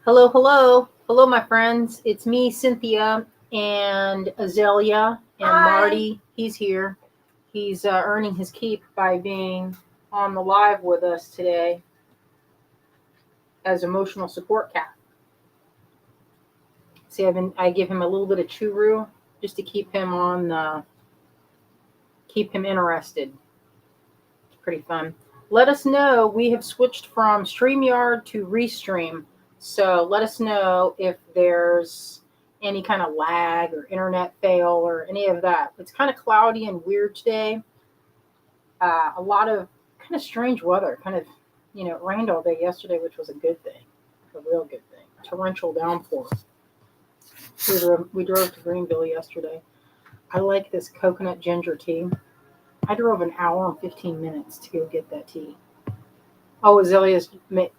Hello, hello. Hello, my friends. It's me, Cynthia, and Azalea, and Hi. Marty. He's here. He's earning his keep by being on the live with us today as emotional support cat. See, I give him a little bit of churu just to keep him interested. It's pretty fun. Let us know. We have switched from StreamYard to Restream. So let us know if there's any kind of lag or internet fail or any of that. It's kind of cloudy and weird today. A lot of kind of strange weather. It rained all day yesterday, which was a good thing, a real good thing. Torrential downpour. We drove to Greenville yesterday. I like this coconut ginger tea. I drove an hour and 15 minutes to go get that tea. Oh, Azalea's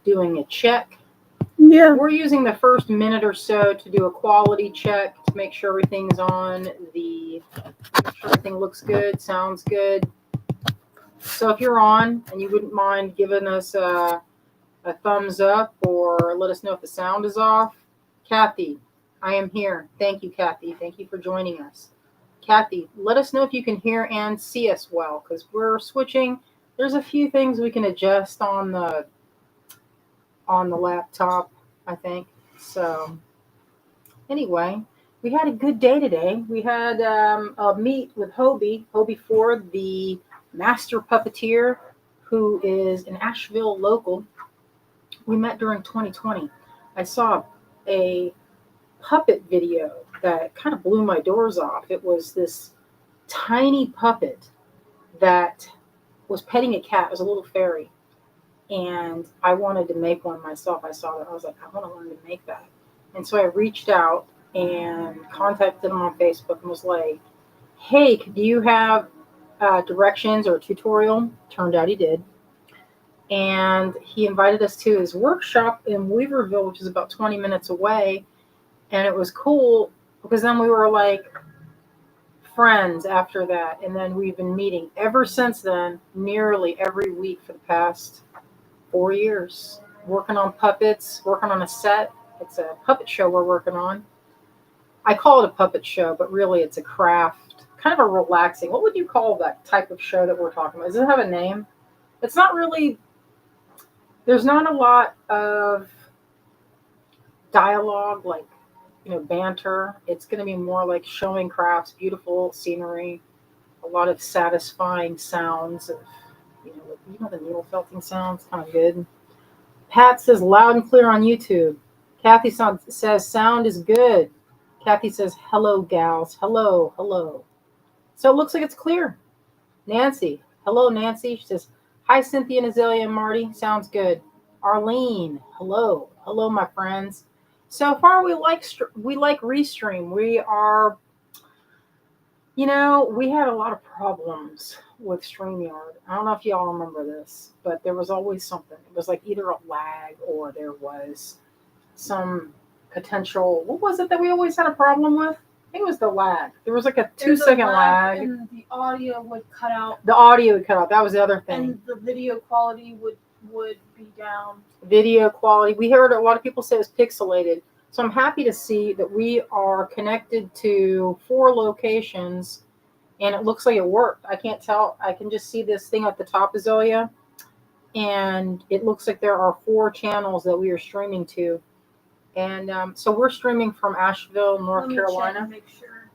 doing a check. Yeah. We're using the first minute or so to do a quality check to make sure everything's on make sure everything looks good, sounds good. So if you're on and you wouldn't mind giving us a thumbs up or let us know if the sound is off. Kathy, I am here. Thank you, Kathy. Thank you for joining us. Kathy, let us know if you can hear and see us well, because we're switching. There's a few things we can adjust on the laptop, I think. So anyway, we had a good day today. We had a meet with Hobie Ford, the master puppeteer, who is an Asheville local. We met during 2020. I saw a puppet video that kind of blew my doors off. It was this tiny puppet that was petting a cat. It was a little fairy. And I wanted to make one myself. I saw that. I was like, I want to learn to make that. And so I reached out and contacted him on Facebook and was like, hey, do you have directions or a tutorial? Turned out he did. And he invited us to his workshop in Weaverville, which is about 20 minutes away. And it was cool because then we were like friends after that. And then we've been meeting ever since then, nearly every week for the past 4 years, working on puppets, working on a set. It's a puppet show we're working on. I call it a puppet show, but really it's a craft, kind of a relaxing. What would you call that type of show that we're talking about? Does it have a name? It's not really, there's not a lot of dialogue, like, banter. It's going to be more like showing crafts, beautiful scenery, a lot of satisfying sounds of, the needle felting sounds, kind of good. Pat says loud and clear on YouTube. Kathy says sound is good. Kathy says hello, gals. Hello, hello. So it looks like it's clear. Nancy. Hello, Nancy. She says, hi, Cynthia and Azalea and Marty. Sounds good. Arlene. Hello. Hello, my friends. So far, we like Restream. We had a lot of problems with StreamYard. I don't know if y'all remember this, but there was always something. It was like either a lag or there was some potential. What was it that we always had a problem with? I think it was the lag. There was like a 2-second lag. And the audio would cut out. The audio would cut out. That was the other thing. And the video quality would be down. Video quality. We heard a lot of people say it was pixelated. So I'm happy to see that we are connected to 4 locations, and it looks like it worked. I can't tell. I can just see this thing at the top, Azalea, and it looks like there are 4 channels that we are streaming to. And so we're streaming from Asheville, North Carolina. Check, make sure.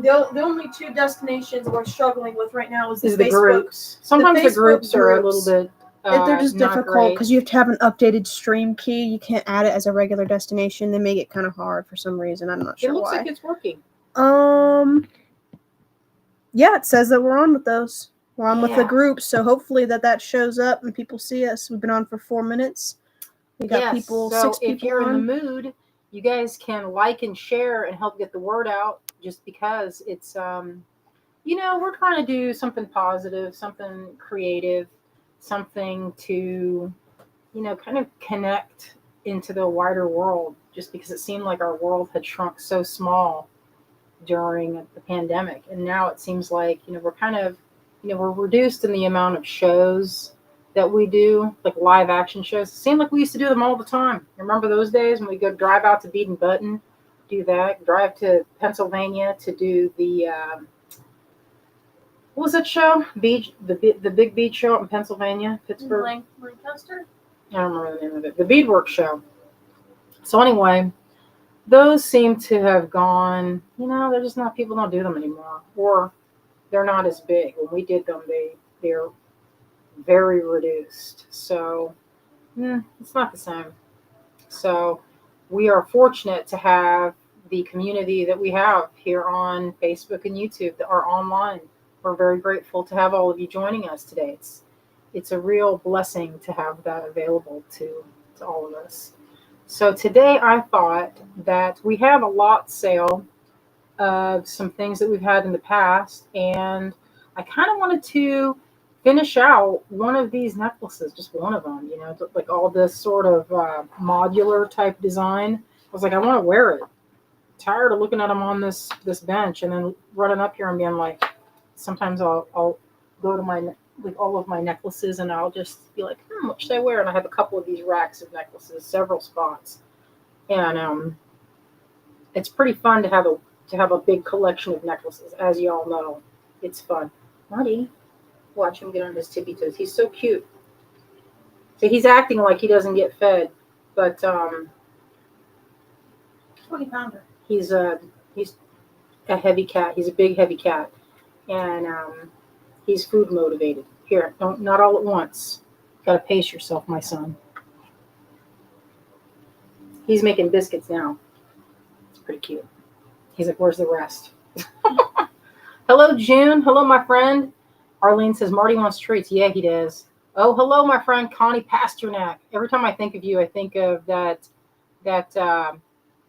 The only 2 destinations we're struggling with right now is the groups. Sometimes the groups are a little bit. They're just difficult because you have to have an updated stream key. You can't add it as a regular destination. They make it kind of hard for some reason. I'm not sure why. It looks like it's working. Yeah, it says that we're on with those. We're on with the group, so hopefully that shows up and people see us. We've been on for 4 minutes. We got people. So 6 people. If you're in the mood, you guys can like and share and help get the word out. Just because it's, we're trying to do something positive, something creative. Something to, kind of connect into the wider world, just because it seemed like our world had shrunk so small during the pandemic. And now it seems like, we're kind of, we're reduced in the amount of shows that we do, like live action shows. It seemed like we used to do them all the time. Remember those days when we go drive out to Beaton Button, do that, drive to Pennsylvania to do the what was that show? Beach, the big beach show up in Pennsylvania, Pittsburgh. Lancaster? I don't remember the name of it. The beadwork show. So anyway, those seem to have gone. They're just not. People don't do them anymore, or they're not as big. When we did them, they're very reduced. So it's not the same. So we are fortunate to have the community that we have here on Facebook and YouTube that are online. We're very grateful to have all of you joining us today. It's a real blessing to have that available to all of us. So today I thought that we have a lot sale of some things that we've had in the past, and I kind of wanted to finish out one of these necklaces, just one of them, like all this sort of modular type design. I was like, I want to wear it. Tired of looking at them on this bench and then running up here and being like, sometimes I'll go to all of my necklaces and I'll just be like, what should I wear? And I have a couple of these racks of necklaces, several spots, and it's pretty fun to have a big collection of necklaces. As you all know, it's fun. Marty, watch him get on his tippy toes. He's so cute. So he's acting like he doesn't get fed, but 20-pounder. He's a heavy cat. He's a big heavy cat, and he's food motivated. Here, not all at once. Got to pace yourself, my son. He's making biscuits now. It's pretty cute. He's like, where's the rest? Hello, June. Hello, my friend. Arlene says, Marty wants treats. Yeah, he does. Oh, hello, my friend Connie Pasternak. Every time I think of you, I think of that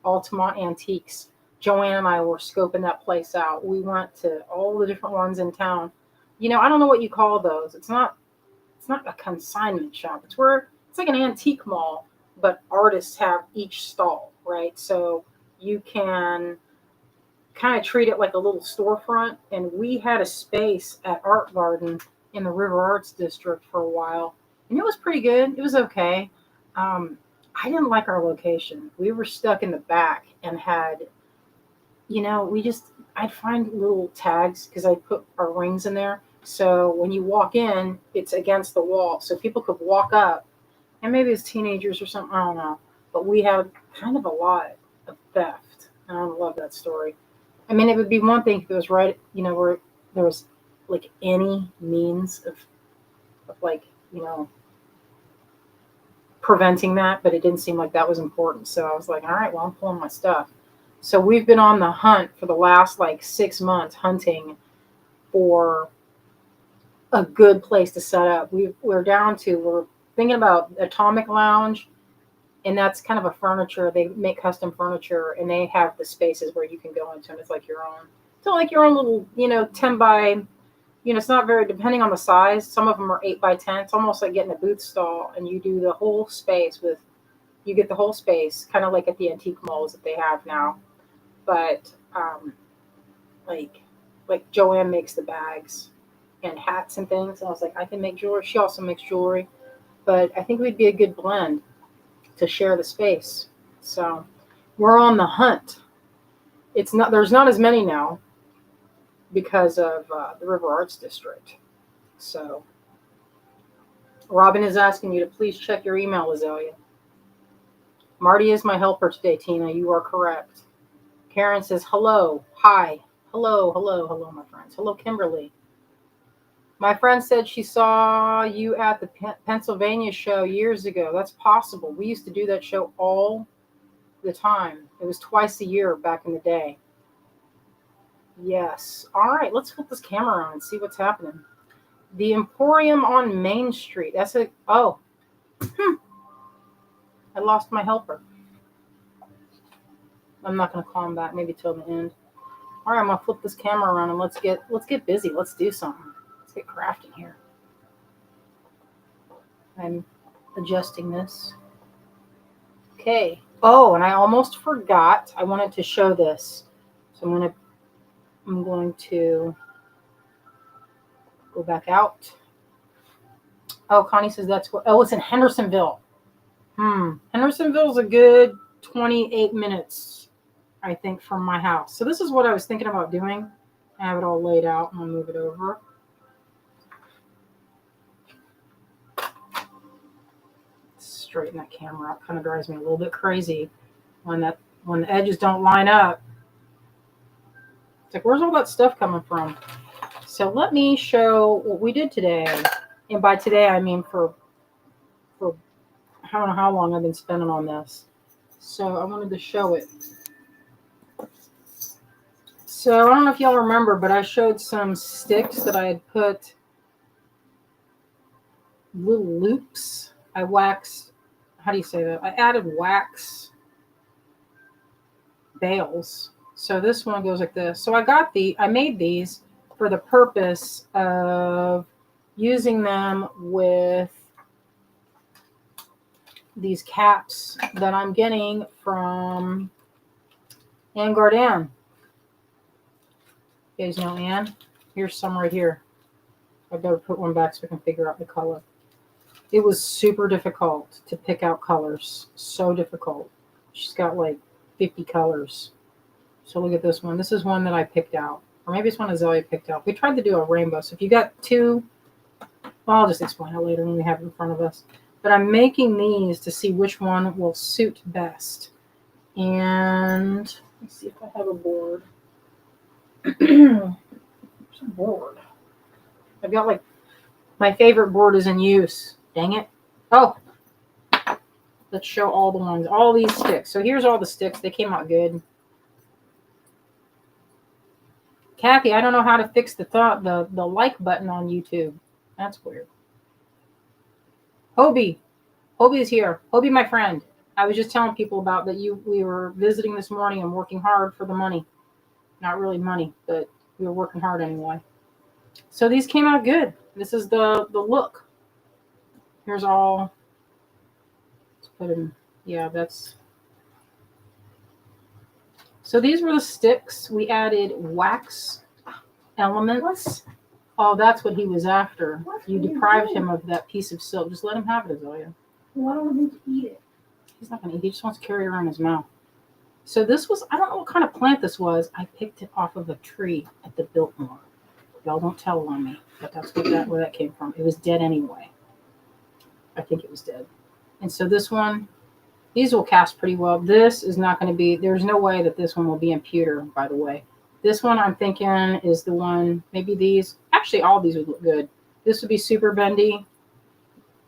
Altamont Antiques. Joanne and I were scoping that place out. We went to all the different ones in town. I don't know what you call those. It's not a consignment shop. It's like an antique mall, but artists have each stall, right? So you can kind of treat it like a little storefront. And we had a space at Art Garden in the River Arts District for a while, and it was pretty good. It was okay. I didn't like our location. We were stuck in the back and had, I'd find little tags because I put our rings in there. So when you walk in, it's against the wall. So people could walk up, and maybe it's teenagers or something, I don't know. But we had kind of a lot of theft. I don't love that story. I mean, it would be one thing if it was right, where there was like any means of like, preventing that, but it didn't seem like that was important. So I was like, all right, well, I'm pulling my stuff. So we've been on the hunt for the last 6 months, hunting for a good place to set up. We're thinking about Atomic Lounge, and that's kind of a furniture. They make custom furniture, and they have the spaces where you can go into, and it's like your own. So like your own little, 10 by, it's not very, depending on the size. Some of them are 8 by 10. It's almost like getting a booth stall, and you do the whole space you get the whole space, kind of like at the antique malls that they have now. But like Joanne makes the bags and hats and things. And I was like, I can make jewelry. She also makes jewelry, but I think we'd be a good blend to share the space. So we're on the hunt. There's not as many now because of the River Arts District. So Robin is asking you to please check your email, Azalea. Marty is my helper today, Tina. You are correct. Karen says, hello, hi, hello, my friends. Hello, Kimberly. My friend said she saw you at the Pennsylvania show years ago. That's possible. We used to do that show all the time. It was twice a year back in the day. Yes. All right, let's flip this camera on and see what's happening. The Emporium on Main Street. I lost my helper. I'm not going to call him back. Maybe till the end. All right, I'm going to flip this camera around and let's get busy. Let's do something. Let's get crafting here. I'm adjusting this. Okay. Oh, and I almost forgot. I wanted to show this. So I'm going to go back out. Oh, Connie says that's what. Oh, it's in Hendersonville. Hendersonville's a good 28 minutes, I think, from my house. So this is what I was thinking about doing. I have it all laid out. I'm gonna move it over. Straighten that camera up. Kind of drives me a little bit crazy when the edges don't line up. It's like, where's all that stuff coming from? So let me show what we did today. And by today, I mean for I don't know how long I've been spending on this. So I wanted to show it. So I don't know if y'all remember, but I showed some sticks that I had put little loops. I waxed, how do you say that? I added wax bales. So this one goes like this. So I made these for the purpose of using them with these caps that I'm getting from Ann Gardan. You guys know Ann? Here's some right here. I better put one back so I can figure out the color. It was super difficult to pick out colors. So difficult. She's got like 50 colors. So look at this one. This is one that I picked out. Or maybe it's one Azalea picked out. We tried to do a rainbow. So if you got two, well, I'll just explain it later when we have it in front of us. But I'm making these to see which one will suit best. And let's see if I have a board. There's a board. I've got like, my favorite board is in use. Dang it. Oh, let's show all the ones, all these sticks. So here's all the sticks. They came out good. Kathy, I don't know how to fix the like button on YouTube. That's weird. Hobie is here. Hobie, my friend. I was just telling people about that we were visiting this morning and working hard for the money. Not really money, but we were working hard anyway. So these came out good. This is the look. Here's all. Let's put in. Yeah, that's. So these were the sticks. We added wax elements. Oh, that's what he was after. You deprived him of that piece of silk. Just let him have it, Azalea. Why don't we need to eat it? He's not going to eat. He just wants to carry it around his mouth. So this was, I don't know what kind of plant this was. I picked it off of a tree at the Biltmore. Y'all don't tell on me, but that's where that came from. It was dead anyway. I think it was dead. And so this one, these will cast pretty well. This is not going to be, there's no way that this one will be in pewter, by the way. This one I'm thinking is the one, maybe these, actually all these would look good. This would be super bendy.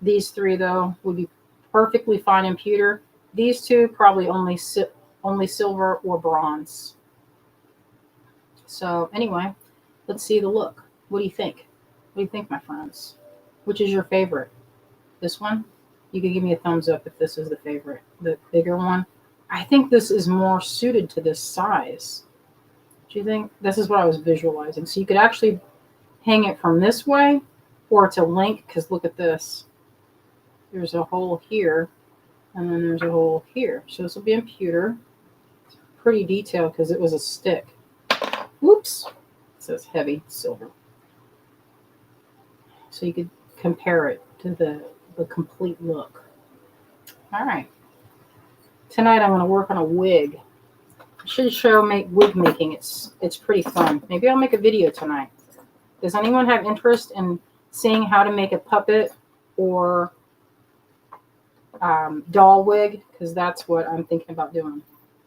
These three, though, would be perfectly fine in pewter. These two, probably only silver or bronze. So anyway, let's see the look. What do you think? What do you think, my friends? Which is your favorite? This one? You can give me a thumbs up if this is the favorite. The bigger one? I think this is more suited to this size. Do you think? This is what I was visualizing. So you could actually hang it from this way or to link, because look at this. There's a hole here, and then there's a hole here. So this will be in pewter. It's pretty detailed because it was a stick. Whoops. It says heavy silver. So you could compare it to the complete look. All right. Tonight I'm going to work on a wig. I should show wig making. It's pretty fun. Maybe I'll make a video tonight. Does anyone have interest in seeing how to make a puppet or doll wig? Because that's what I'm thinking about doing.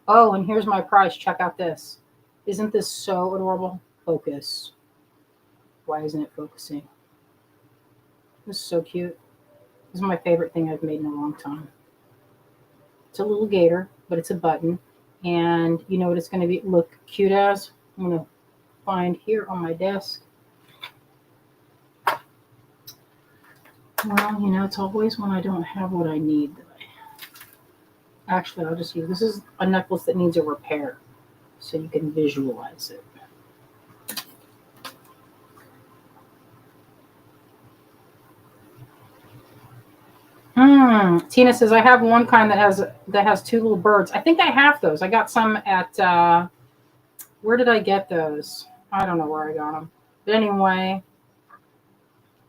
Oh, and here's my prize. Check out this. Isn't this so adorable? Focus. Why isn't it focusing? This is so cute. This is my favorite thing I've made in a long time. It's a little gator, but it's a button. And you know what it's going to be look cute as? I'm going to find here on my desk. Well, you know, it's always when I don't have what I need. Actually, I'll just use, this is a necklace that needs a repair. So you can visualize it. Tina says, I have one kind that has two little birds. I think I have those. I got some at, where did I get those? I don't know where I got them. But anyway,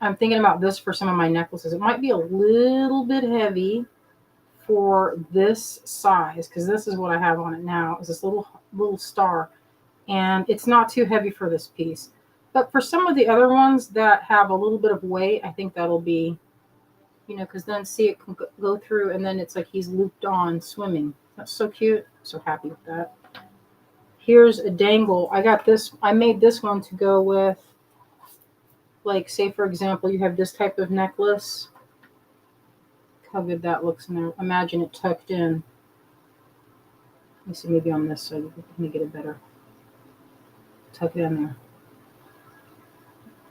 I'm thinking about this for some of my necklaces. It might be a little bit heavy for this size, because this is what I have on it now, is this little star. And it's not too heavy for this piece. But for some of the other ones that have a little bit of weight, I think that'll be, because then see it can go through, and then it's like he's looped on swimming. That's so cute. So happy with that. Here's a dangle. I made this one to go with, like, say for example, you have this type of necklace. How good that looks in there. Imagine it tucked in. Let me see, maybe on this side. Let me get it better. Tuck it in there.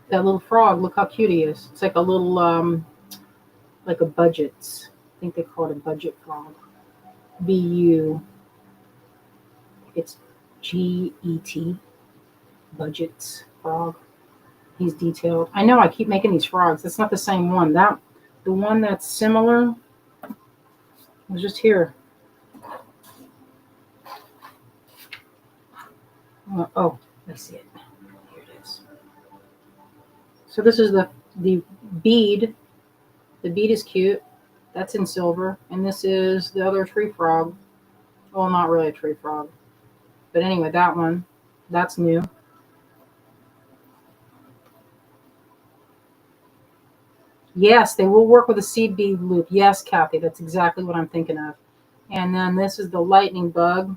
That little frog, look how cute he is. It's like a little, like a budgets. I think they call it a budget frog. BU. It's GET. Budgets frog. He's detailed. I know I keep making these frogs. It's not the same one. The one that's similar was just here. Oh, I see it. Here it is. So this is the bead. The bead is cute. That's in silver. And this is the other tree frog. Well, not really a tree frog. But anyway, that one. That's new. Yes, they will work with a seed bead loop. Yes, Kathy, that's exactly what I'm thinking of. And then this is the lightning bug.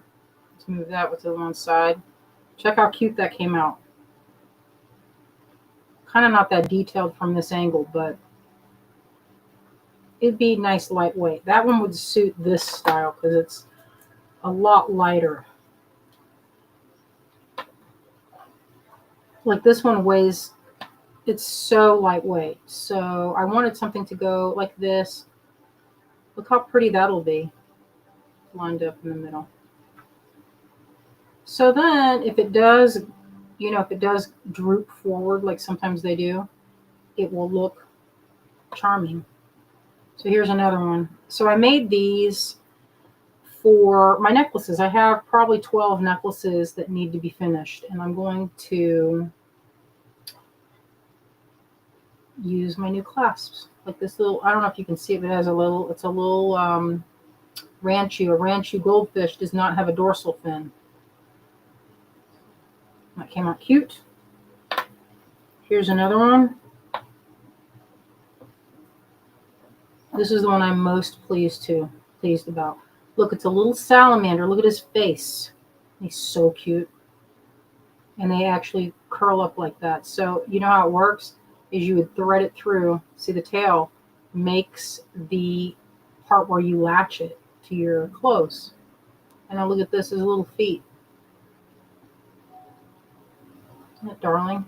Let's move that to one side. Check how cute that came out. Kind of not that detailed from this angle, but it'd be nice lightweight. That one would suit this style because it's a lot lighter. Like this one weighs, it's so lightweight. So I wanted something to go like this. Look how pretty that'll be lined up in the middle. So then if it does, if it does droop forward like sometimes they do, it will look charming. So here's another one. So I made these for my necklaces. I have probably 12 necklaces that need to be finished, and I'm going to use my new clasps. Like this little, I don't know if you can see it, but it's a little ranchu. A ranchu goldfish does not have a dorsal fin. That came out cute. Here's another one. This is the one I'm most pleased about. Look, it's a little salamander. Look at his face. He's so cute. And they actually curl up like that. So you know how it works? Is you would thread it through. See, the tail makes the part where you latch it to your clothes. And now look at this, his little feet. Isn't it darling?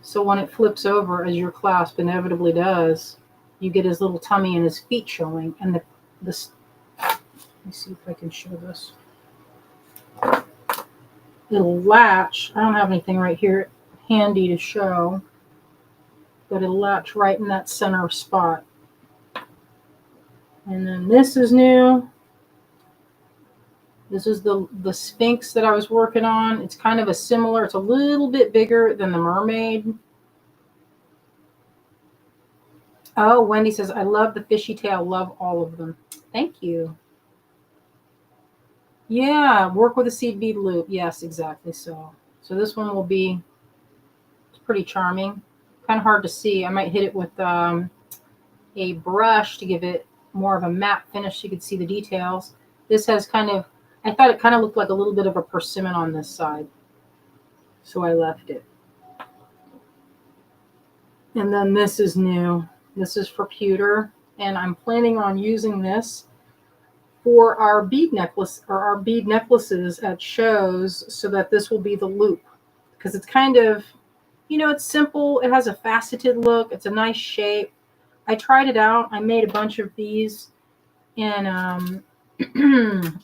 So when it flips over, as your clasp inevitably does, you get his little tummy and his feet showing. And this, let me see if I can show this. It'll latch. I don't have anything right here handy to show, but it'll latch right in that center spot. And then this is new. This is the Sphinx that I was working on. It's kind of it's a little bit bigger than the mermaid. Oh, Wendy says, I love the fishy tail. Love all of them. Thank you. Yeah, work with a seed bead loop. Yes, exactly so. So this one will be pretty charming. Kind of hard to see. I might hit it with a brush to give it more of a matte finish so you could see the details. This has I thought it kind of looked like a little bit of a persimmon on this side. So I left it. And then this is new. This is for pewter. And I'm planning on using this for our bead necklace or our bead necklaces at shows, so that this will be the loop. Because it's kind of, it's simple. It has a faceted look. It's a nice shape. I tried it out. I made a bunch of these in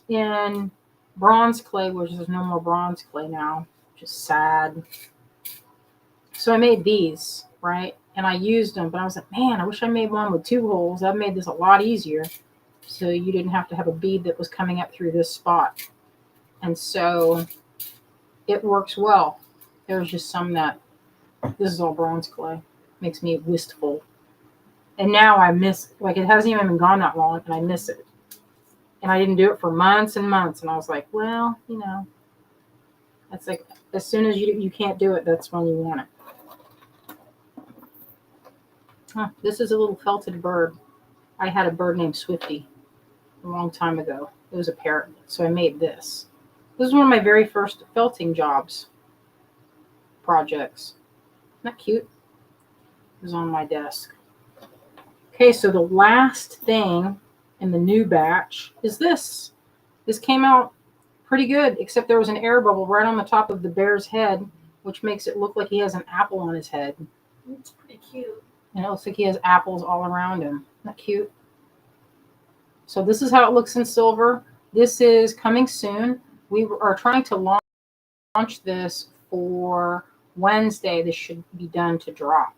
in bronze clay, which there's no more bronze clay now, which is sad. So I made these, right? And I used them, but I was like, man, I wish I made one with 2 holes. That made this a lot easier. So you didn't have to have a bead that was coming up through this spot. And so it works well. There's just some that, this is all bronze clay. Makes me wistful. And now I miss, like, it hasn't even been gone that long, and I miss it. And I didn't do it for months and months. And I was like, well, that's like, as soon as you can't do it, that's when you want it. Huh, this is a little felted bird. I had a bird named Swifty a long time ago. It was a parrot. So I made this. This is one of my very first felting projects. Isn't that cute? It was on my desk. Okay, so the last thing in the new batch is this. This came out pretty good, except there was an air bubble right on the top of the bear's head, which makes it look like he has an apple on his head. It's pretty cute. And it looks like he has apples all around him. Isn't that cute? So this is how it looks in silver. This is coming soon. We are trying to launch this for Wednesday. This should be done to drop.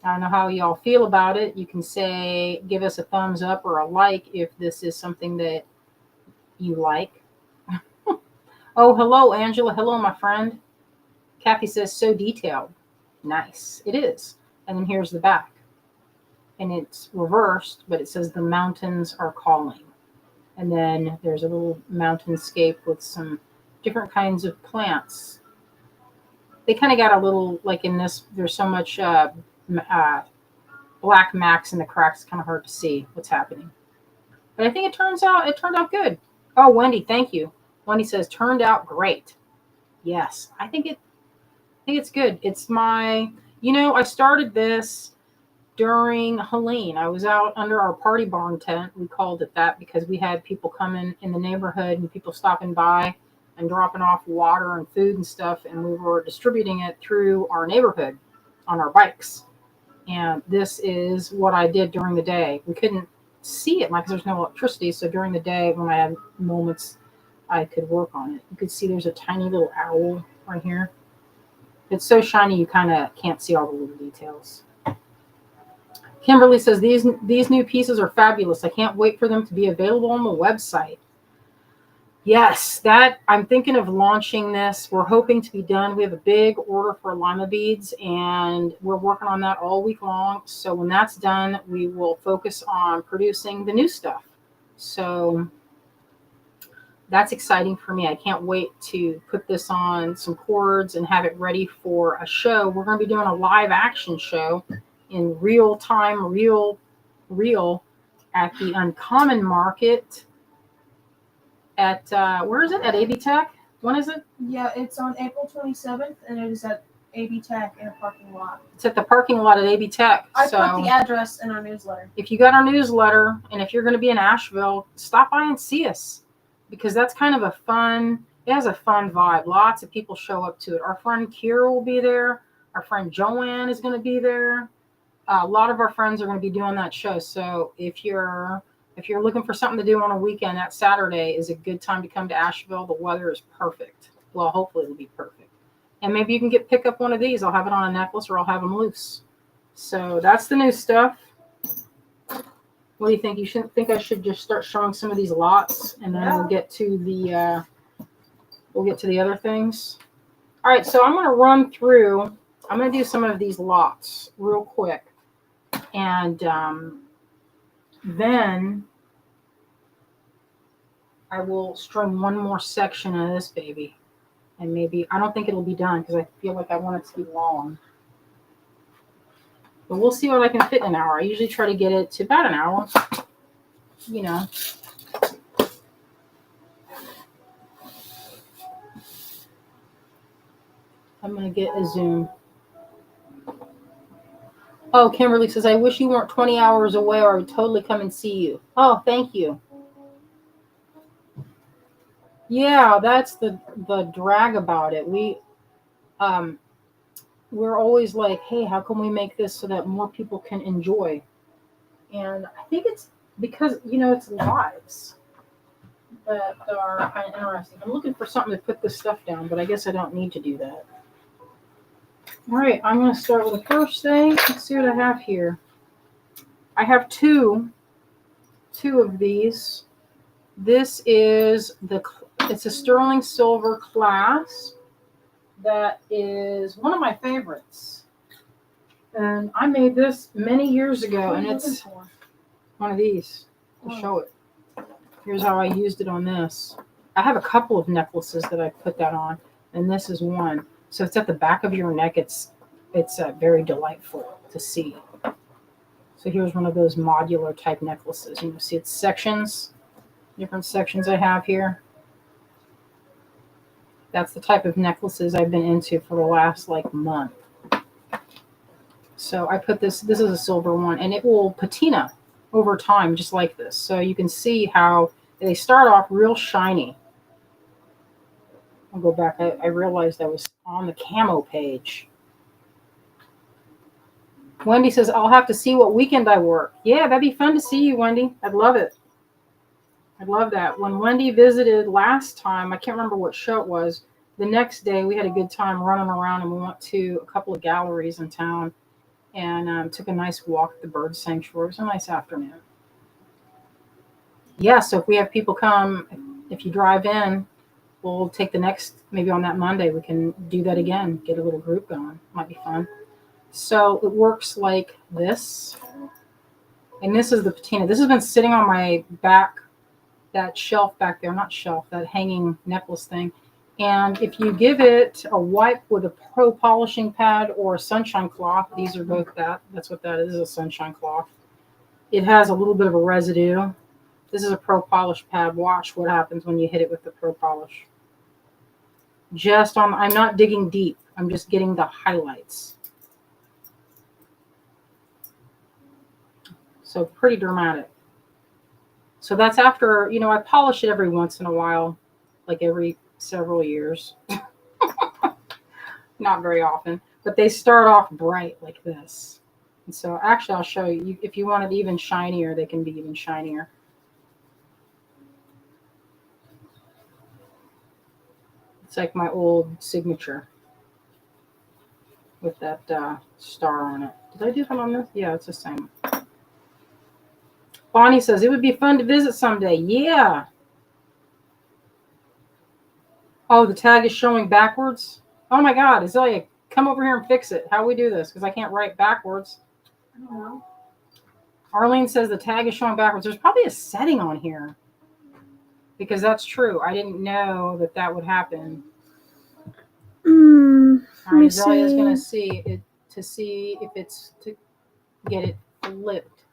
I don't know how y'all feel about it. You can say, give us a thumbs up or a like if this is something that you like. Oh, hello, Angela. Hello, my friend. Kathy says, so detailed. Nice. It is. And then here's the back. And it's reversed, but it says the mountains are calling. And then there's a little mountainscape with some different kinds of plants. They kind of got a little, like in this, there's so much black max in the cracks, it's kind of hard to see what's happening. But I think it turned out good. Oh, Wendy, thank you. Wendy says, turned out great. Yes, I think it's good. It's my, I started this during Helene. I was out under our party barn tent. We called it that because we had people coming in the neighborhood and people stopping by and dropping off water and food and stuff. And we were distributing it through our neighborhood on our bikes. And this is what I did during the day. We couldn't see it because there's no electricity. So during the day when I had moments, I could work on it. You could see there's a tiny little owl right here. It's so shiny you kind of can't see all the little details. Kimberly says, these new pieces are fabulous. I can't wait for them to be available on the website. Yes, I'm thinking of launching this. We're hoping to be done. We have a big order for lima beads, and we're working on that all week long. So when that's done, we will focus on producing the new stuff. So that's exciting for me. I can't wait to put this on some cords and have it ready for a show. We're going to be doing a live action show in real time, real at the Uncommon Market at, where is it? At AB Tech? When is it? Yeah, it's on April 27th, and it is at AB Tech in a parking lot. It's at the parking lot at AB Tech. I put the address in our newsletter. If you got our newsletter, and if you're going to be in Asheville, stop by and see us, because that's kind of it has a fun vibe. Lots of people show up to it. Our friend Kira will be there. Our friend Joanne is going to be there. A lot of our friends are going to be doing that show. So if you're looking for something to do on a weekend, that Saturday is a good time to come to Asheville. The weather is perfect. Well, hopefully it'll be perfect. And maybe you can pick up one of these. I'll have it on a necklace or I'll have them loose. So that's the new stuff. What do you think? You think I should just start showing some of these lots, and then we'll get to the other things. All right, so I'm going to run through. I'm going to do some of these lots real quick. And then I will string one more section of this baby. And maybe, I don't think it'll be done because I feel like I want it to be long. But we'll see what I can fit in an hour. I usually try to get it to about an hour. I'm going to get a zoom. Oh, Kimberly says, I wish you weren't 20 hours away or I would totally come and see you. Oh, thank you. Yeah, that's the drag about it. We're always like, hey, how can we make this so that more people can enjoy? And I think it's because, it's lives that are kind of interesting. I'm looking for something to put this stuff down, but I guess I don't need to do that. All right, I'm going to start with the first thing. Let's see what I have here. I have two of these. This is it's a sterling silver clasp that is one of my favorites. And I made this many years ago, What are and you it's looking for? one of these to Oh. show it. Here's how I used it on this. I have a couple of necklaces that I put that on, and this is one. So it's at the back of your neck. It's very delightful to see. So here's one of those modular type necklaces. You see it's sections, different sections I have here. That's the type of necklaces I've been into for the last like month. So I put this is a silver one, and it will patina over time just like this. So you can see how they start off real shiny. I'll go back. I realized I was on the camo page. Wendy says, I'll have to see what weekend I work. Yeah, that'd be fun to see you, Wendy. I'd love it. I'd love that. When Wendy visited last time, I can't remember what show it was. The next day, we had a good time running around, and we went to a couple of galleries in town and took a nice walk at the bird sanctuary. It was a nice afternoon. Yeah, so if we have people come, if you drive in, we'll take the next, maybe on that Monday, we can do that again, get a little group going. Might be fun. So it works like this. And this is the patina. This has been sitting on my back, that shelf back there, not shelf, that hanging necklace thing. And if you give it a wipe with a pro polishing pad or a sunshine cloth, these are both that. That's what that is, a sunshine cloth. It has a little bit of a residue. This is a pro polish pad. Watch what happens when you hit it with the pro polish. I'm not digging deep. I'm just getting the highlights. So pretty dramatic. So that's after, I polish it every once in a while, like every several years. Not very often, but they start off bright like this. And so actually I'll show you, if you want it even shinier, they can be even shinier. It's like my old signature with that star on it. Did I do that on this? Yeah, it's the same. Bonnie says, it would be fun to visit someday. Yeah. Oh, the tag is showing backwards? Oh my God, Azalea, come over here and fix it. How do we do this? Because I can't write backwards. I don't know. Arlene says the tag is showing backwards. There's probably a setting on here. Because that's true. I didn't know that would happen. All right, Azalea's going to see it to see if it's to get it flipped.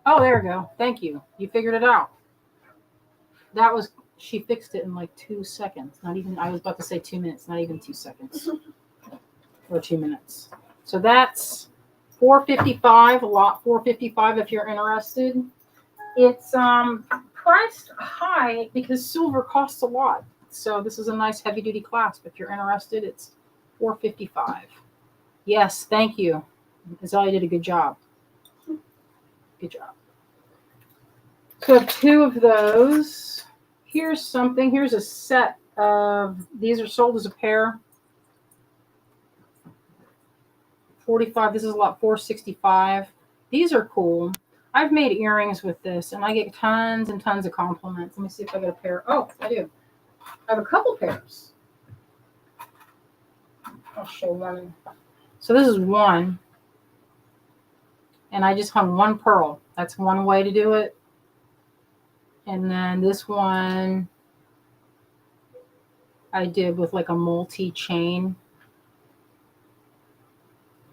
Oh, there we go. Thank you. You figured it out. She fixed it in like 2 seconds. Not even, I was about to say 2 minutes, not even 2 seconds. Or 2 minutes. So that's $4.55, lot $4.55 if you're interested. It's priced high because silver costs a lot. So this is a nice heavy duty clasp. If you're interested, it's $4.55. Yes, thank you. Azalea did a good job. Good job. So I have 2 of those. Here's something. Here's a set of, these are sold as a pair. 45. This is lot 465. These are cool. I've made earrings with this, and I get tons and tons of compliments. Let me see if I got a pair. Oh, I do. I have a couple pairs. I'll show one. So this is one. And I just hung one pearl. That's one way to do it. And then this one I did with like a multi-chain.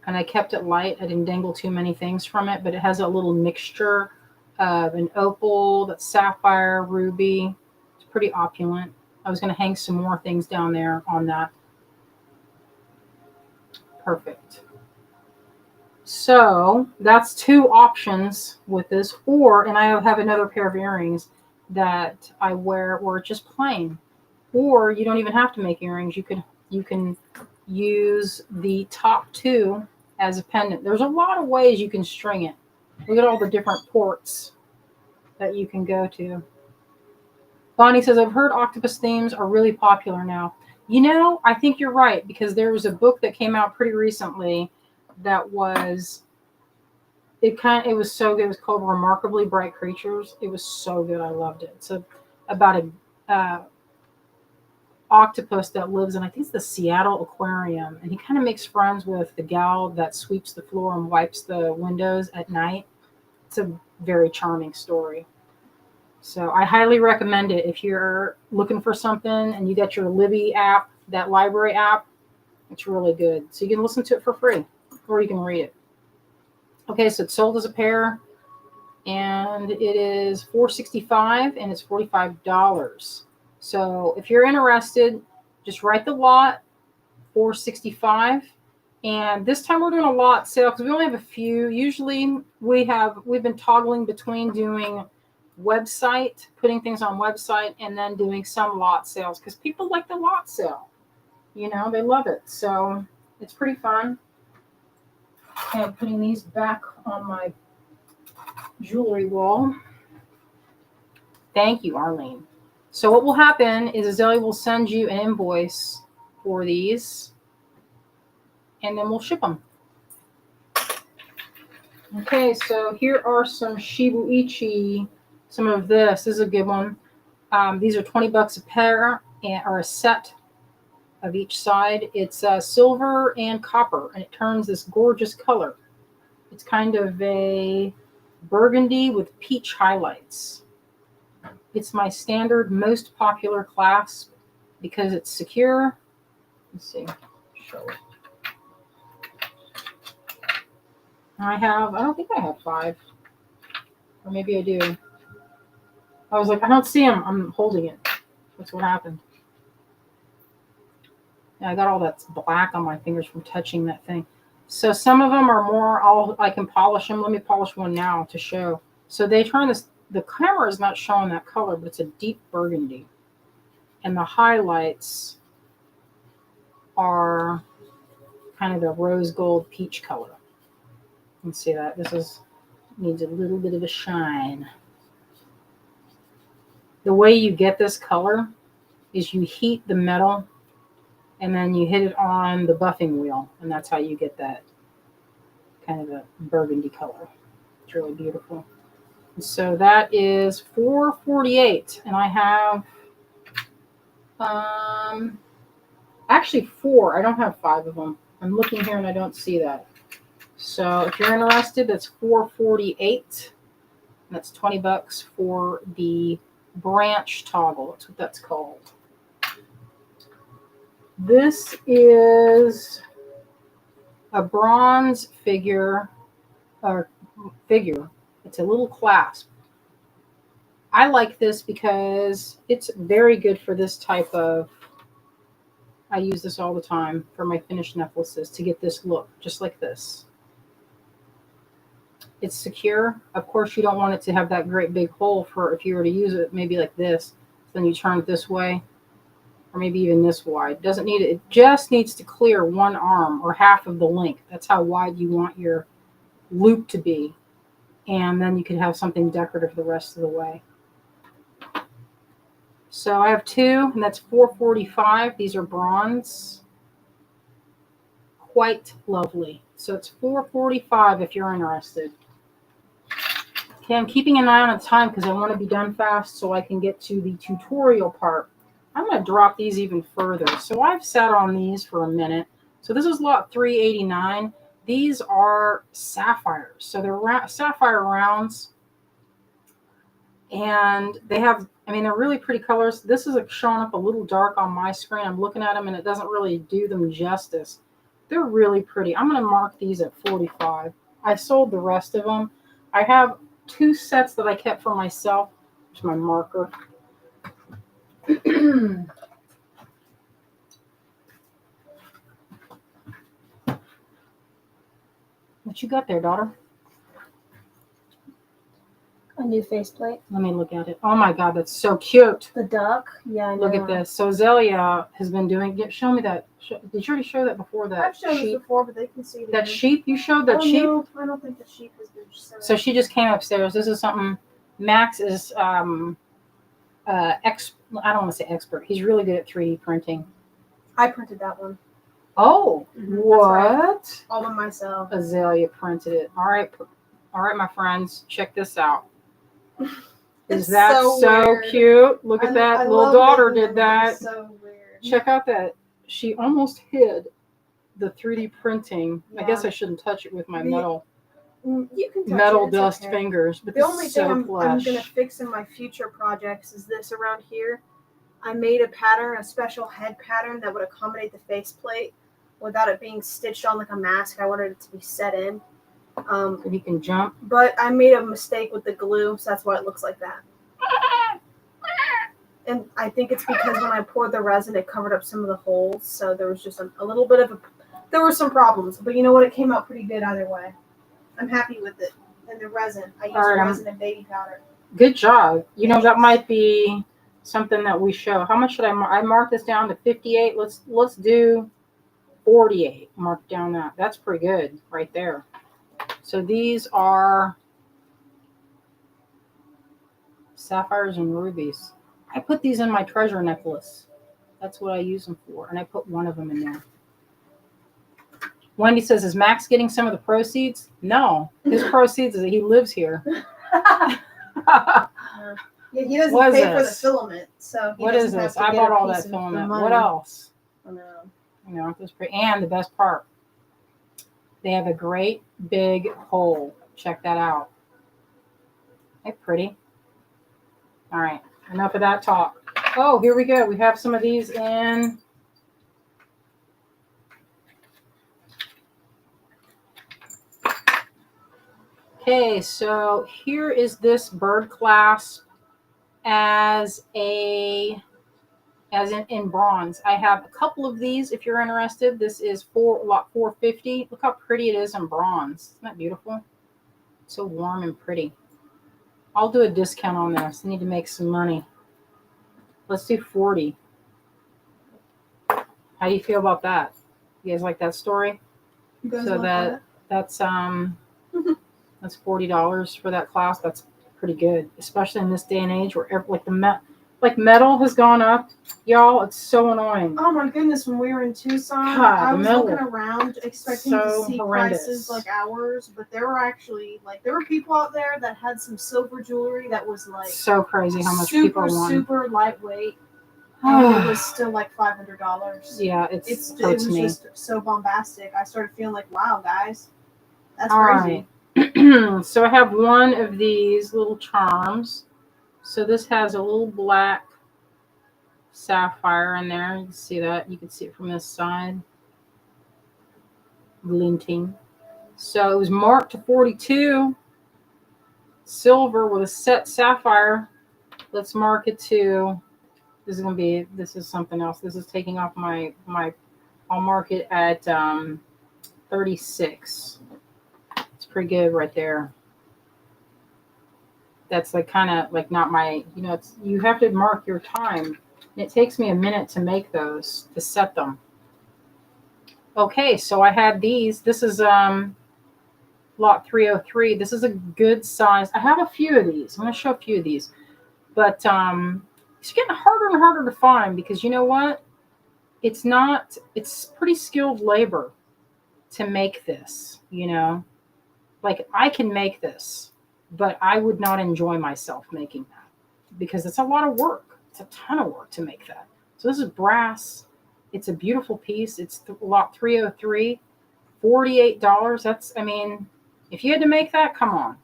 And I kept it light. I didn't dangle too many things from it, but it has a little mixture of an opal, that's sapphire, ruby. It's pretty opulent. I was going to hang some more things down there on that. Perfect. So that's 2 options with this. And I have another pair of earrings that I wear where it's just plain. Or you don't even have to make earrings. You can use the top 2 as a pendant. There's a lot of ways you can string it. Look at all the different ports that you can go to. Bonnie says, I've heard octopus themes are really popular now. I think you're right, because there was a book that came out pretty recently that was, it was so good. It was called Remarkably Bright Creatures. It was so good. I loved it. It's about octopus that lives in, I think it's the Seattle Aquarium, and he kind of makes friends with the gal that sweeps the floor and wipes the windows at night. It's a very charming story. So I highly recommend it if you're looking for something and you got your Libby app, that library app. It's really good. So you can listen to it for free or you can read it. Okay, so it's sold as a pair and it is $4.65 and it's $45. So if you're interested, just write the lot, $4.65. And this time we're doing a lot sale because we only have a few. Usually we've been toggling between doing website, putting things on website, and then doing some lot sales because people like the lot sale. You know, they love it. So it's pretty fun. And putting these back on my jewelry wall. Thank you, Arlene. So what will happen is Azalea will send you an invoice for these, and then we'll ship them. Okay, so here are some Shibuichi. Some of this. This is a good one. These are $20 a pair, or a set of each side. It's silver and copper, and it turns this gorgeous color. It's kind of a burgundy with peach highlights. It's my standard most popular clasp because it's secure. Let's see. Show it. I don't think I have 5. Or maybe I do. I was like, I don't see them. I'm holding it. That's what happened. Yeah, I got all that black on my fingers from touching that thing. So some of them are more, I can polish them. Let me polish one now to show. So they turn this, the camera is not showing that color, but it's a deep burgundy. And the highlights are kind of the rose gold peach color. You can see that. Needs a little bit of a shine. The way you get this color is you heat the metal and then you hit it on the buffing wheel, and that's how you get that kind of a burgundy color. It's really beautiful. And so that is $4.48, and I have actually 4. I don't have 5 of them. I'm looking here and I don't see that. So if you're interested, that's $4.48. That's $20 for the branch toggle. That's what that's called. This is a bronze figure. It's a little clasp. I like this because it's very good for this type of, I use this all the time for my finished necklaces to get this look, just like this. It's secure. Of course, you don't want it to have that great big hole for if you were to use it, maybe like this. Then you turn it this way, or maybe even this wide. Doesn't need it. It just needs to clear one arm or half of the length. That's how wide you want your loop to be. And then you can have something decorative the rest of the way. So I have 2, and that's $4.45. These are bronze. Quite lovely. So it's $4.45 if you're interested. Okay, I'm keeping an eye on the time because I want to be done fast so I can get to the tutorial part. I'm going to drop these even further. So I've sat on these for a minute. So this is lot 389. These are sapphires. So they're sapphire rounds. And they have, they're really pretty colors. This is showing up a little dark on my screen. I'm looking at them and it doesn't really do them justice. They're really pretty. I'm going to mark these at 45. I sold the rest of them. I have 2 sets that I kept for myself. Here's my marker. What you got there, daughter? A new faceplate. Let me look at it. Oh my God, that's so cute. The duck. Yeah, I know. Look at this. So Azalea has been doing. Show me that. Did you already show that before? That I've shown sheep? this before, but they can see it. That sheep? You showed that sheep? No, I don't think the sheep has been shown. So she just came upstairs. This is something. Max is I don't want to say expert. He's really good at 3D printing. I printed that one. Oh, what? Right. All by myself. Azalea printed it. All right, my friends, check this out. Is that so weird. cute? Look at that. Little daughter did that. So weird. weird. Check out that she almost hid the 3D printing. I Yeah. guess I shouldn't touch it with my You can touch metal it, it's dust okay. fingers, but The this only is thing so I'm plush. gonna fix in my future projects is this around here. I made a pattern, a special head pattern that would accommodate the faceplate without it being stitched on like a mask. I wanted it to be set in. So he can jump. But I made a mistake with the glue, so that's why it looks like that. And I think it's because when I poured the resin, it covered up some of the holes, so there was just a little bit of there were some problems. But you know what? It came out pretty good either way. I'm happy with it. And the resin, I used resin and baby powder. Good job. You know, that might be something that we show. How much should I mark? I marked this down to 58. Let's do 48. Mark down that. That's pretty good right there. So these are sapphires and rubies. I put these in my treasure necklace. That's what I use them for. And I put one of them in there. Wendy says, is Max getting some of the proceeds? No. His proceeds is that he lives here. Yeah, he doesn't What is pay for the this? filament, so he What is doesn't have this? to I get bought a all piece that of filament. the money. What else? I know. You know, this pretty. And the best part, they have a great big hole. Check that out. Hey, pretty. All right, enough of that talk. Oh, here we go. We have some of these in. Okay, so here is this bird clasp as in bronze. I have a couple of these if you're interested. This is lot 450. Look how pretty it is in bronze. Isn't that beautiful? So warm and pretty. I'll do a discount on this. I need to make some money. Let's do 40. How do you feel about that? You guys like that story? You guys So like that's that's $40 for that class. That's pretty good, especially in this day and age where metal has gone up, y'all. It's so annoying. Oh my goodness, when we were in Tucson, God, I the was metal. looking around expecting So to see horrendous. prices like ours, but there were actually there were people out there that had some silver jewelry that was like So crazy how much people want. super lightweight. And it was still like $500. Yeah, it was hurts me. just so bombastic. I started feeling like, wow, guys, that's All crazy. right. So I have one of these little charms. So this has a little black sapphire in there. You can see that. You can see it from this side. Glinting. So it was marked to 42. Silver with a set sapphire. Let's mark it to. This is something else. This is taking off my. I'll mark it at 36. It's pretty good right there. That's like kind of like not my, you have to mark your time. And it takes me a minute to make those, to set them. Okay, so I had these. This is lot 303. This is a good size. I have a few of these. I'm going to show a few of these. But it's getting harder and harder to find because you know what? It's pretty skilled labor to make this, Like I can make this, but I would not enjoy myself making that because it's a lot of work. It's a ton of work to make that. So this is brass. It's a beautiful piece. It's lot 303, $48. If you had to make that, come on.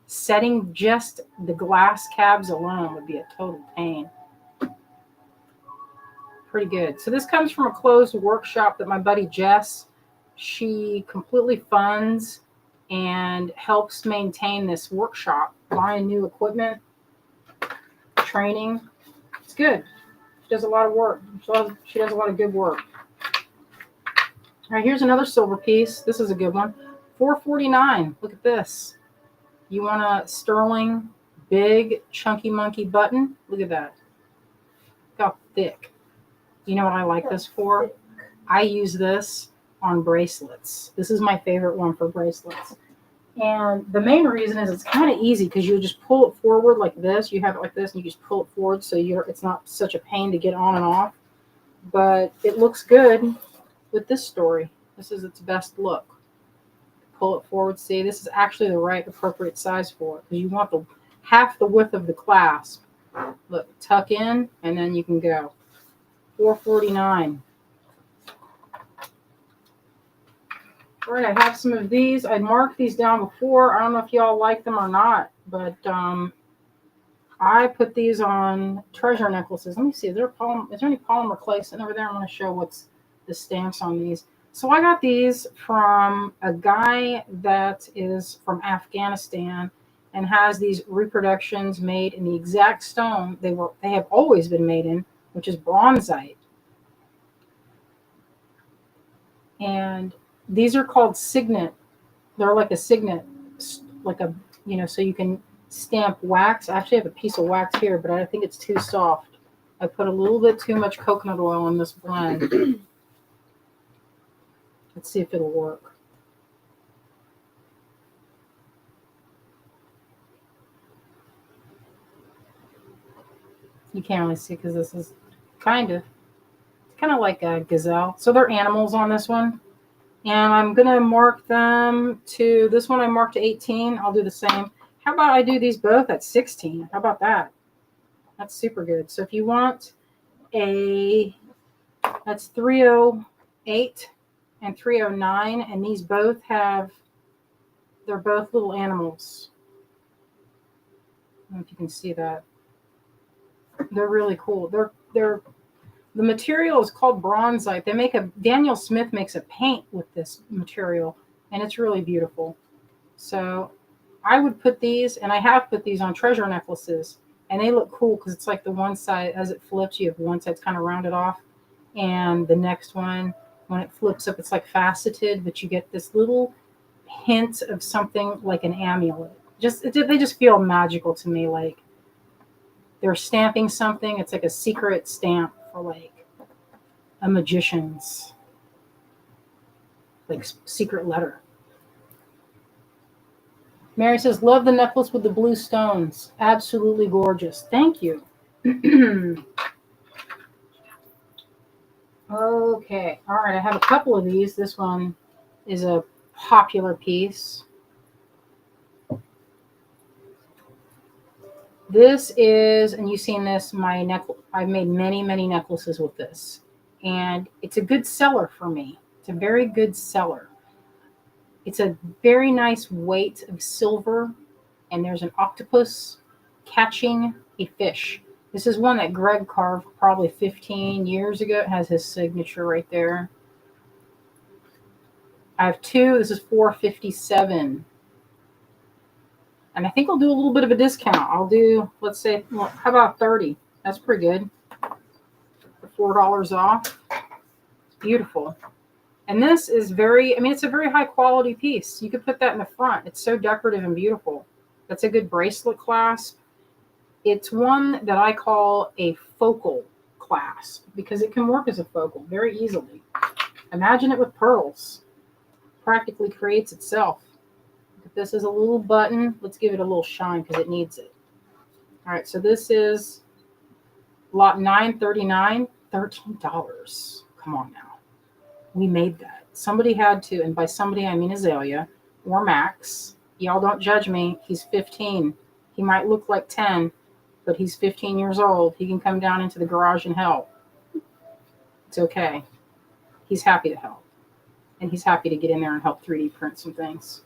Setting just the glass cabs alone would be a total pain. Pretty good. So this comes from a closed workshop that my buddy Jess, she completely funds and helps maintain this workshop, buying new equipment, training. It's good. She does a lot of work. She does a lot of good work. All right, here's another silver piece. This is a good one. $4.49. Look at this. You want a sterling big chunky monkey button? Look at that. Look how thick. You know what I like this for? I use this on bracelets. This is my favorite one for bracelets. And the main reason is it's kind of easy because you just pull it forward like this. You have it like this and you just pull it forward so it's not such a pain to get on and off. But it looks good with this story. This is its best look. Pull it forward. See, this is actually the right appropriate size for it because you want half the width of the clasp. Look, tuck in and then you can go. $4.49. All right, I have some of these. I marked these down before. I don't know if y'all like them or not, but I put these on treasure necklaces. Let me see. Is there any polymer clay sitting over there? I'm going to show what's the stamps on these. So I got these from a guy that is from Afghanistan and has these reproductions made in the exact stone they have always been made in, which is bronzite. And these are called signet. They're like a signet, like a, so you can stamp wax. I actually have a piece of wax here, but I think it's too soft. I put a little bit too much coconut oil in this blend. Let's see if it'll work. You can't really see because this is kind of like a gazelle. So they're animals on this one. And I'm going to mark them to, this one I marked to 18. I'll do the same. How about I do these both at 16? How about that? That's super good. So if you want that's 308 and 309. And these both they're both little animals. I don't know if you can see that. They're really cool. The material is called bronzite. Daniel Smith makes a paint with this material, and it's really beautiful. So I would put these, and I have put these on treasure necklaces, and they look cool because it's like the one side, as it flips, you have one side's kind of rounded off, and the next one, when it flips up, it's like faceted, but you get this little hint of something like an amulet. They just feel magical to me, like they're stamping something. It's like a secret stamp for like a magician's like secret letter. Mary says, love the necklace with the blue stones. Absolutely gorgeous. Thank you. Okay. All right. I have a couple of these. This one is a popular piece. This is, and you've seen this, my necklace. I've made many, many necklaces with this. And it's a good seller for me. It's a very good seller. It's a very nice weight of silver. And there's an octopus catching a fish. This is one that Greg carved probably 15 years ago. It has his signature right there. I have two. This is $4.57. And I think I'll do a little bit of a discount. I'll do, let's say, well, how about 30? That's pretty good. For $4 off. It's beautiful. And this is it's a very high quality piece. You could put that in the front. It's so decorative and beautiful. That's a good bracelet clasp. It's one that I call a focal clasp because it can work as a focal very easily. Imagine it with pearls. Practically creates itself. This is a little button. Let's give it a little shine because it needs it. All right, so this is lot 939, $13. Come on now. We made that. Somebody had to, and by somebody I mean Azalea or Max. Y'all don't judge me. He's 15. He might look like 10, but he's 15 years old. He can come down into the garage and help. It's okay. He's happy to help. And he's happy to get in there and help 3D print some things.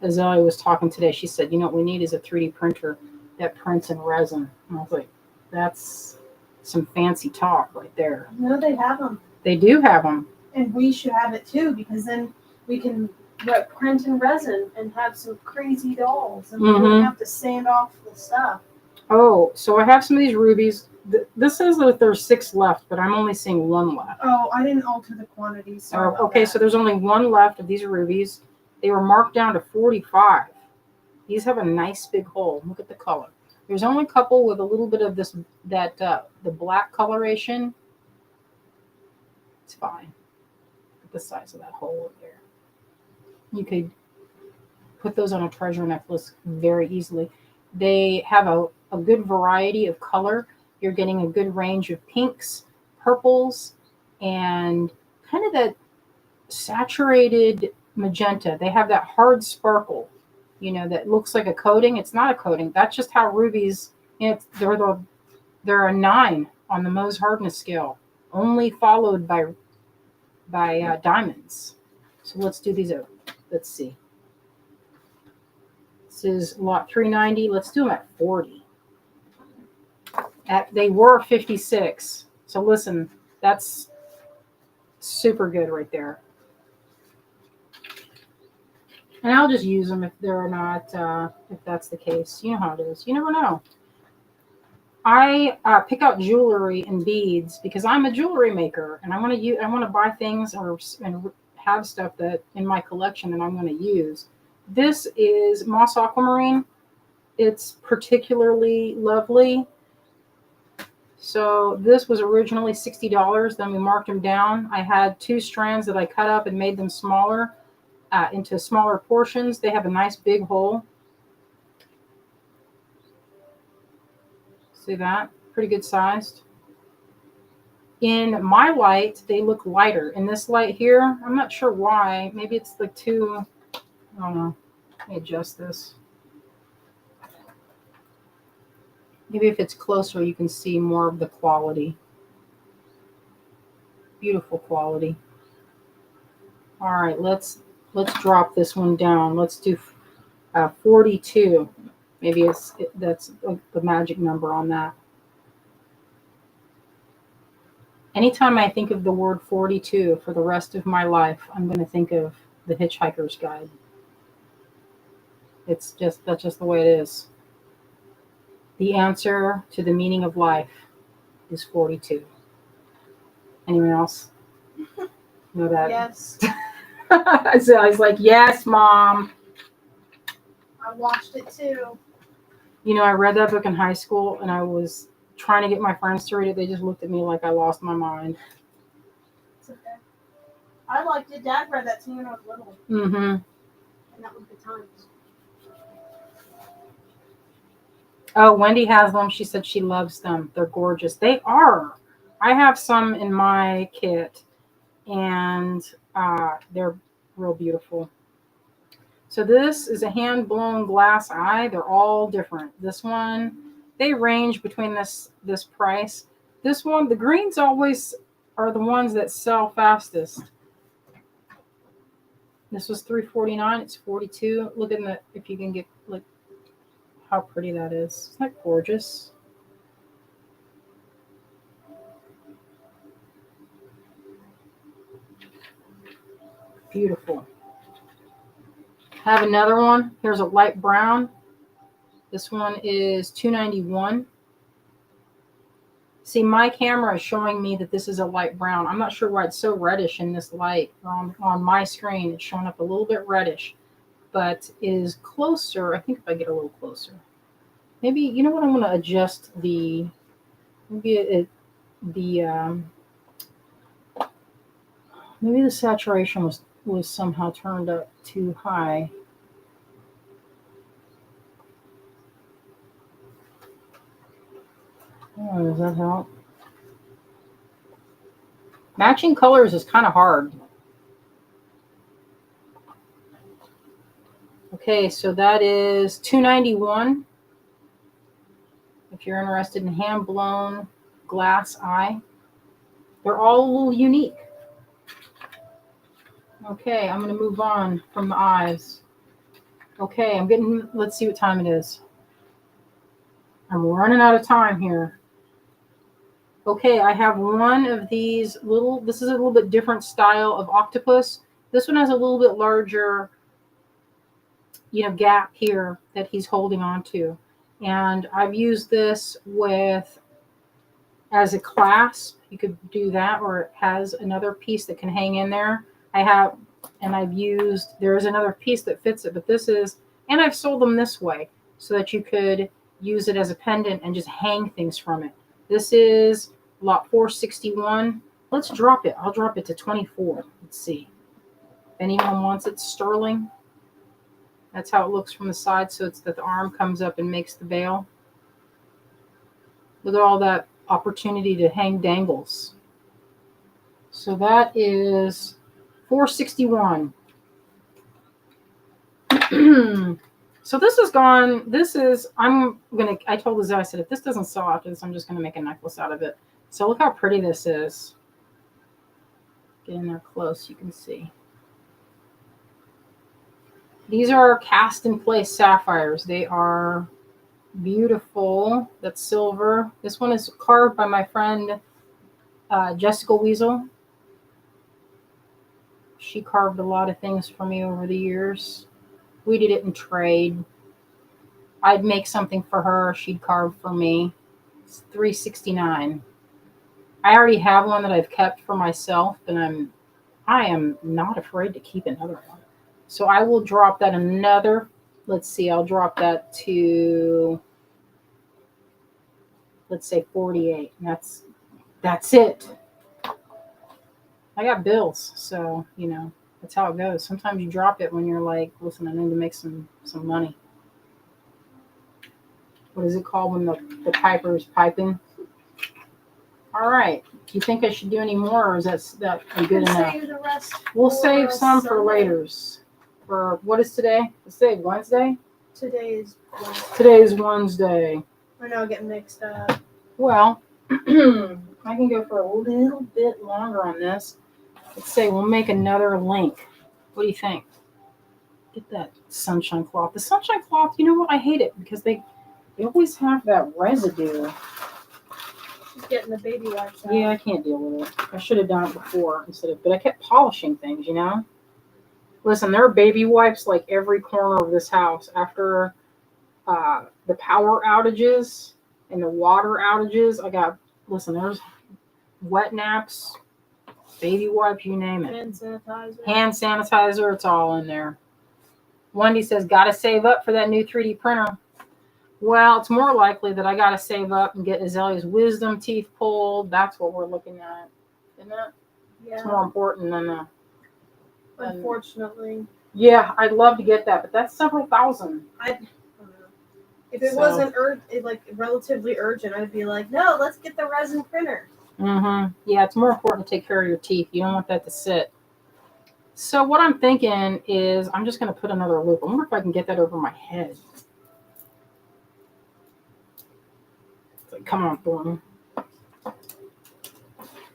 Azalea was talking today. She said, what we need is a 3D printer that prints in resin. And I was like, that's some fancy talk right there. No, they have them. They do have them. And we should have it too, because then we can print in resin and have some crazy dolls. And we don't have to sand off the stuff. Oh, so I have some of these rubies. This says that there's 6 left, but I'm only seeing 1 left. Oh, I didn't alter the quantities. Okay, so there's only 1 left of these rubies. They were marked down to 45. These have a nice big hole. Look at the color. There's only a couple with a little bit of the black coloration. It's fine. Look at the size of that hole up there. You could put those on a treasure necklace very easily. They have a good variety of color. You're getting a good range of pinks, purples, and kind of that saturated magenta. They have that hard sparkle, that looks like a coating. It's not a coating. That's just how rubies, they're a 9 on the Mohs hardness scale, only followed by diamonds. So let's do these over. Let's see. This is lot 390. Let's do them at 40. They were 56. So listen, that's super good right there. And I'll just use them if they're not, if that's the case. You know how it is. You never know. I pick out jewelry and beads because I'm a jewelry maker, and I want to buy things and have stuff that in my collection that I'm going to use. This is moss aquamarine. It's particularly lovely. So this was originally $60. Then we marked them down. I had 2 strands that I cut up and made them smaller into smaller portions. They have a nice big hole. See that? Pretty good sized. In my light, they look lighter. In this light here, I'm not sure why. Maybe it's like too, I don't know. Let me adjust this. Maybe if it's closer, you can see more of the quality. Beautiful quality. All right, let's drop this one down. Let's do 42. Maybe that's the magic number on that. Anytime I think of the word 42 for the rest of my life, I'm going to think of The Hitchhiker's Guide. That's just the way it is. The answer to the meaning of life is 42. Anyone else know that? Yes. So I was like, yes, Mom. I watched it too. You know, I read that book in high school, and I was trying to get my friends to read it. They just looked at me like I lost my mind. It's okay. I liked it. Dad read that to me when I was little. Mm-hmm. And that was the times. Oh, Wendy has them. She said she loves them. They're gorgeous. They are. I have some in my kit, and they're real beautiful. So this is a hand-blown glass eye. They're all different. This one, they range between this price. This one, the greens always are the ones that sell fastest. This was $3.49. It's $42. Look at the, if you can get, like, how pretty that is. Isn't that gorgeous? Beautiful. Have another one. Here's a light brown. This one is $2.91. See, my camera is showing me that this is a light brown. I'm not sure why it's so reddish in this light. On my screen, it's showing up a little bit reddish, but it is closer. I think if I get a little closer. Maybe, you know what, I'm going to adjust the, maybe the saturation was somehow turned up too high. Oh, does that help? Matching colors is kind of hard. Okay, so that is $2.91. If you're interested in hand-blown glass eye. They're all a little unique. Okay, I'm going to move on from the eyes. Okay, let's see what time it is. I'm running out of time here. Okay, I have one of these this is a little bit different style of octopus. This one has a little bit larger, gap here that he's holding on to. And I've used this as a clasp. You could do that, or it has another piece that can hang in there. There is another piece that fits it, but and I've sold them this way so that you could use it as a pendant and just hang things from it. This is lot 461. Let's drop it. I'll drop it to 24. Let's see. If anyone wants it, sterling. That's how it looks from the side. So it's that the arm comes up and makes the veil. Look at all that opportunity to hang dangles. So that is 461. So this is gone. I told Liz, I said, if this doesn't sell after this, I'm just going to make a necklace out of it. So look how pretty this is. Get in there close, you can see. These are cast in place sapphires. They are beautiful. That's silver. This one is carved by my friend Jessica Weasel. She carved a lot of things for me over the years. We did it in trade. I'd make something for her. She'd carve for me. It's $3.69. I already have one that I've kept for myself, and I am not afraid to keep another one. So I will drop that another. Let's see. I'll drop that to, let's say, 48. And that's it. I got bills, so that's how it goes. Sometimes you drop it when you're like, listen, I need to make some money. What is it called when the piper is piping? All right. Do you think I should do any more, or is that good enough? Save the rest. We'll save some for later's. For what is today? Let's say Wednesday. Today's Wednesday. I know, getting mixed up. Well, I can go for a little bit longer on this. Let's say we'll make another link. What do you think? Get that sunshine cloth. The sunshine cloth, you know what? I hate it because they always have that residue. Just getting the baby wipes out. Yeah, I can't deal with it. I should have done it before but I kept polishing things, Listen, there are baby wipes like every corner of this house. After the power outages and the water outages, there's wet naps, baby wipes, you name it. Hand sanitizer, it's all in there. Wendy says, gotta save up for that new 3D printer. Well, it's more likely that I gotta save up and get Azalea's wisdom teeth pulled. That's what we're looking at, isn't it? Yeah. It's more important than unfortunately. Yeah, I'd love to get that, but that's several thousand. I don't know. If it wasn't relatively urgent, I'd be like, no, let's get the resin printer. Mm-hmm. Yeah, it's more important to take care of your teeth. You don't want that to sit. So what I'm thinking is I'm just going to put another loop. I wonder if I can get that over my head. It's like, come on, Thornton.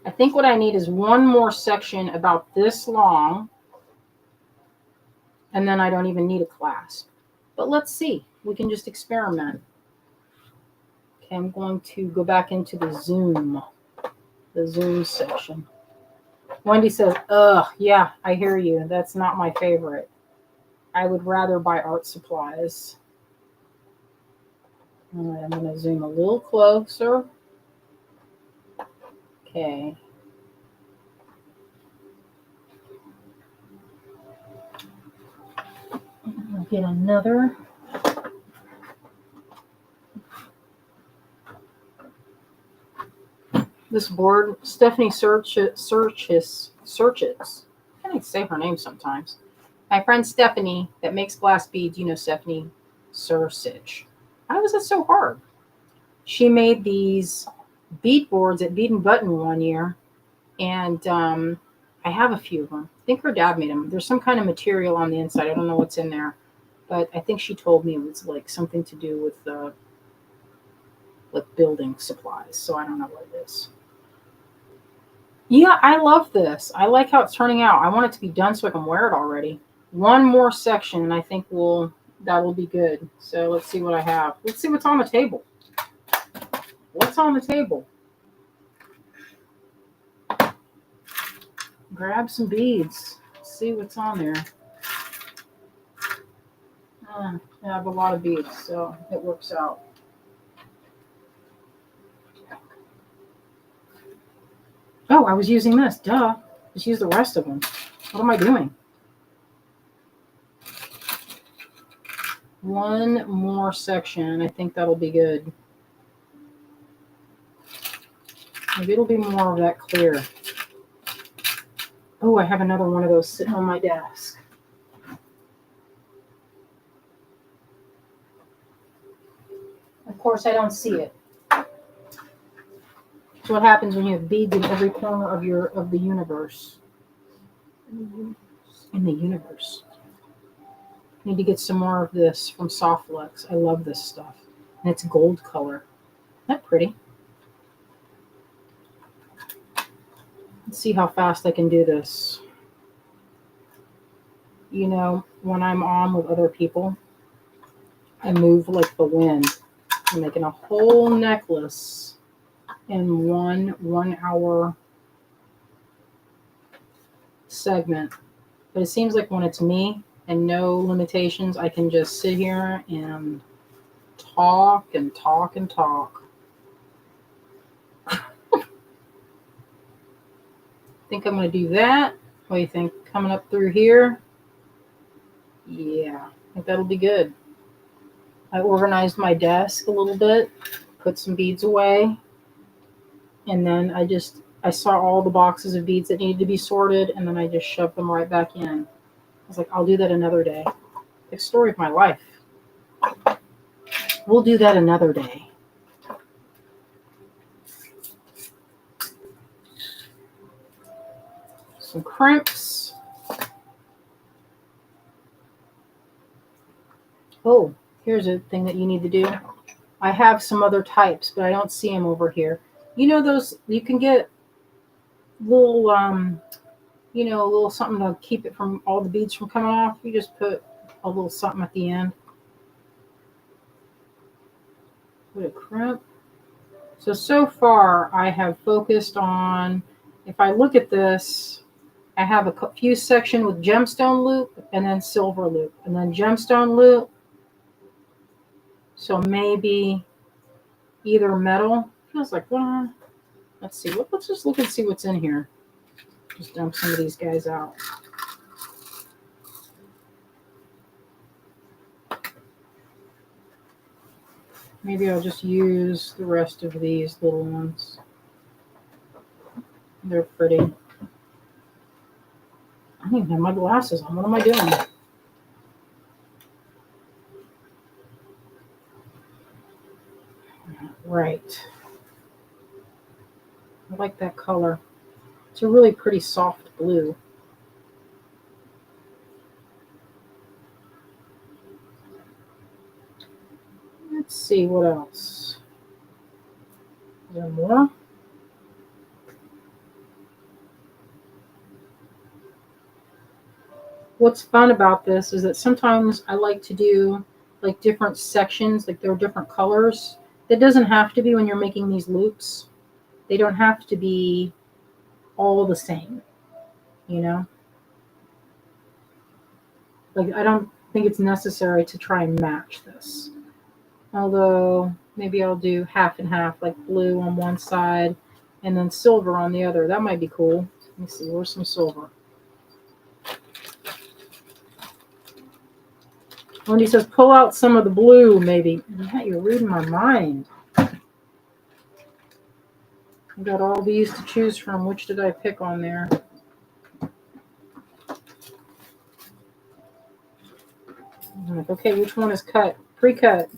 I think what I need is one more section about this long. And then I don't even need a clasp. But let's see. We can just experiment. Okay, I'm going to go back into the Zoom section. Wendy says, yeah, I hear you. That's not my favorite. I would rather buy art supplies. All right, I'm going to zoom a little closer. Okay. I'll get another. This board, Stephanie searches. I can't say her name sometimes. My friend Stephanie that makes glass beads, Stephanie Sursich. Why was it so hard? She made these bead boards at Bead and Button one year, and I have a few of them. I think her dad made them. There's some kind of material on the inside. I don't know what's in there, but I think she told me it was like something to do with building supplies. So I don't know what it is. Yeah, I love this. I like how it's turning out. I want it to be done so I can wear it already. One more section, and I think that will be good. So let's see what I have. Let's see what's on the table. What's on the table? Grab some beads. See what's on there. I have a lot of beads, so it works out. Oh, I was using this. Duh. Just use the rest of them. What am I doing? One more section. I think that'll be good. Maybe it'll be more of that clear. Oh, I have another one of those sitting on my desk. Of course, I don't see it. That's what happens when you have beads in every corner of the universe. In the universe. Need to get some more of this from Softlex. I love this stuff. And it's gold color. Isn't that pretty? Let's see how fast I can do this. You know, when I'm on with other people, I move like the wind. I'm making a whole necklace in one hour segment. But it seems like when it's me and no limitations, I can just sit here and talk and talk and talk. Think I'm going to do that. What do you think? Coming up through here? Yeah, I think that'll be good. I organized my desk a little bit, put some beads away, and then I saw all the boxes of beads that needed to be sorted, and then I just shoved them right back in. I was like, I'll do that another day. The story of my life. We'll do that another day. Some crimps. Oh, here's a thing that you need to do. I have some other types, but I don't see them over here. You know those, you can get little, a little something to keep it from all the beads from coming off. You just put a little something at the end. Put a crimp. So far I have focused on, if I look at this, I have a few sections with gemstone loop and then silver loop and then gemstone loop. So maybe either metal. Feels like, well, let's see. Let's just look and see what's in here. Just dump some of these guys out. Maybe I'll just use the rest of these little ones. They're pretty. I don't even have my glasses on. What am I doing? Right. I like that color. It's a really pretty soft blue. Let's see what else. Is there more? What's fun about this is that sometimes I like to do like different sections, like there are different colors. That doesn't have to be when you're making these loops. They don't have to be all the same, you know? Like I don't think it's necessary to try and match this. Although maybe I'll do half and half, like blue on one side and then silver on the other. That might be cool. Let me see, where's some silver? Wendy says, pull out some of the blue, maybe. Yeah, you're reading my mind. I've got all these to choose from. Which did I pick on there? I'm like, okay, which one is cut? Pre-cut.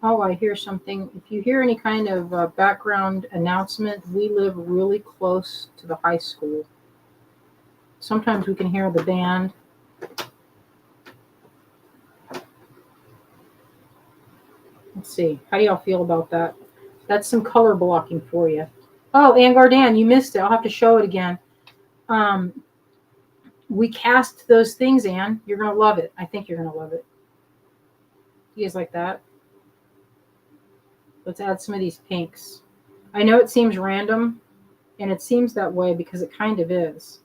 Oh, I hear something. If you hear any kind of background announcement, we live really close to the high school. Sometimes we can hear the band. Let's see. How do y'all feel about that? That's some color blocking for you. Oh, Ann Gardan, you missed it. I'll have to show it again. We cast those things, Ann. You're going to love it. I think you're going to love it. You guys like that? Let's add some of these pinks. I know it seems random, and it seems that way because it kind of is.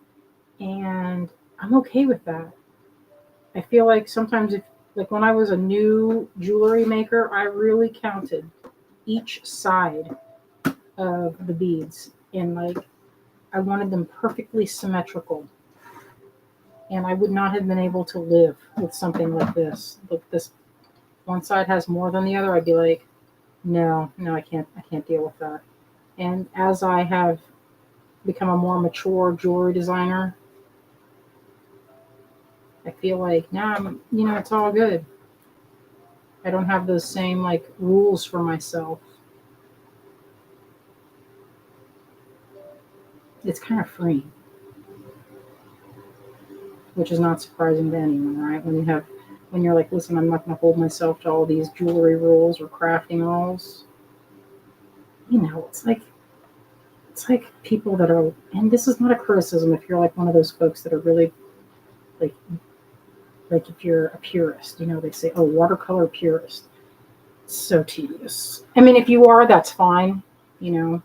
And I'm okay with that. I feel like sometimes, like when I was a new jewelry maker, I really counted each side of the beads. And like, I wanted them perfectly symmetrical. And I would not have been able to live with something like this. Look, this one side has more than the other. I'd be like, no, I can't deal with that. And as I have become a more mature jewelry designer, I feel like now it's all good. I don't have those same like rules for myself. It's kind of free. which is not surprising to anyone, right? When you're like, listen, I'm not going to hold myself to all these jewelry rules or crafting rules. You know, it's like people that are, and this is not a criticism if you're like one of those folks that are really like if you're a purist, you know, they say, oh, watercolor purist. It's so tedious. I mean, if you are, that's fine, you know.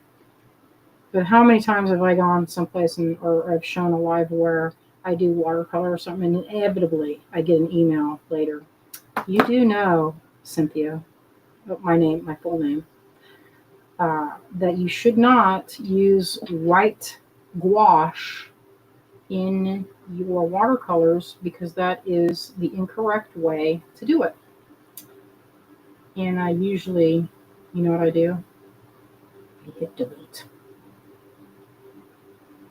But how many times have I gone someplace or I've shown a live where I do watercolor or something, and inevitably I get an email later. You do know, Cynthia, my full name, that you should not use white gouache in your watercolors because that is the incorrect way to do it. And I usually, you know what I do? I hit delete.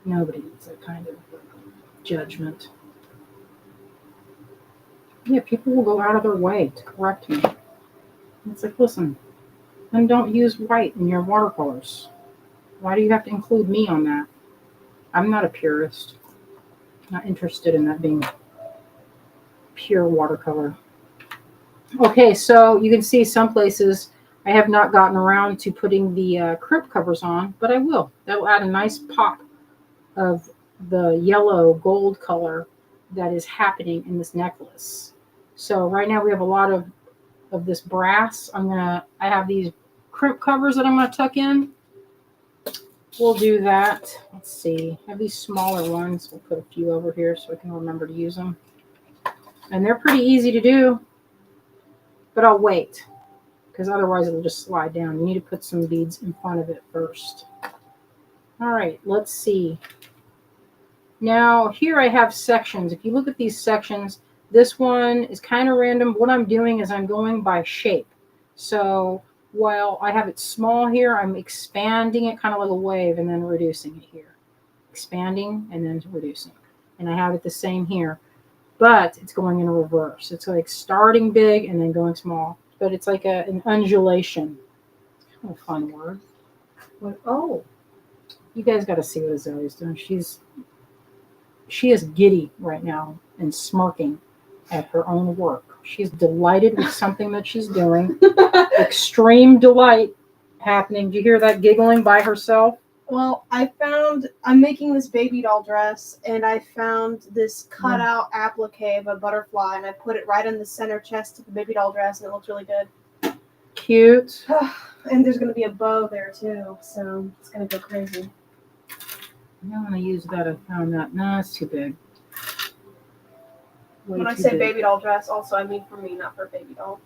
Nobody needs that kind of judgment. Yeah, people will go out of their way to correct me. It's like, listen, then don't use white in your watercolors. Why do you have to include me on that? I'm not a purist. Not interested in that being pure watercolor. Okay, so you can see some places I have not gotten around to putting the crimp covers on, but I will. That will add a nice pop of the yellow gold color that is happening in this necklace. So right now we have a lot of this brass. I have these crimp covers that I'm going to tuck in. We'll do that. Let's see. I have these smaller ones. We'll put a few over here so I can remember to use them. And they're pretty easy to do, but I'll wait because otherwise it'll just slide down. You need to put some beads in front of it first. All right, let's see. Now here I have sections. If you look at these sections, this one is kind of random. What I'm doing is I'm going by shape. So while I have it small here, I'm expanding it kind of like a wave and then reducing it here. Expanding and then reducing. And I have it the same here. But it's going in reverse. It's like starting big and then going small. But it's like an undulation. It's kind of a fun word. But, oh, you guys got to see what Zoe's doing. She is giddy right now and smirking at her own work. She's delighted with something that she's doing. Extreme delight happening. Do you hear that giggling by herself? Well, I'm making this baby doll dress, and I found this cutout applique of a butterfly, and I put it right in the center chest of the baby doll dress, and it looks really good. Cute. And there's going to be a bow there, too, so it's going to go crazy. I don't want to use that. I found that. No, it's too big. When I say baby doll dress, also I mean for me, not for baby doll.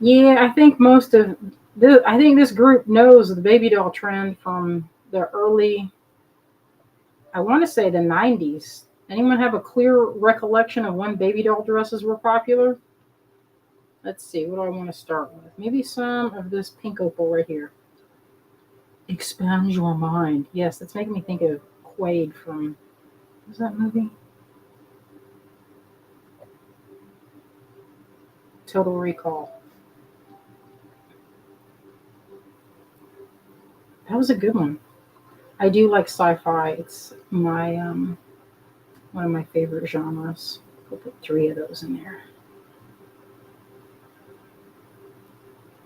Yeah, I think this group knows the baby doll trend from the early, I want to say the 90s. Anyone have a clear recollection of when baby doll dresses were popular? Let's see, what do I want to start with? Maybe some of this pink opal right here. Expand your mind. Yes, that's making me think of Quaid from, what was that movie? Total Recall. That was a good one. I do like sci-fi. It's my one of my favorite genres. We'll put 3 of those in there.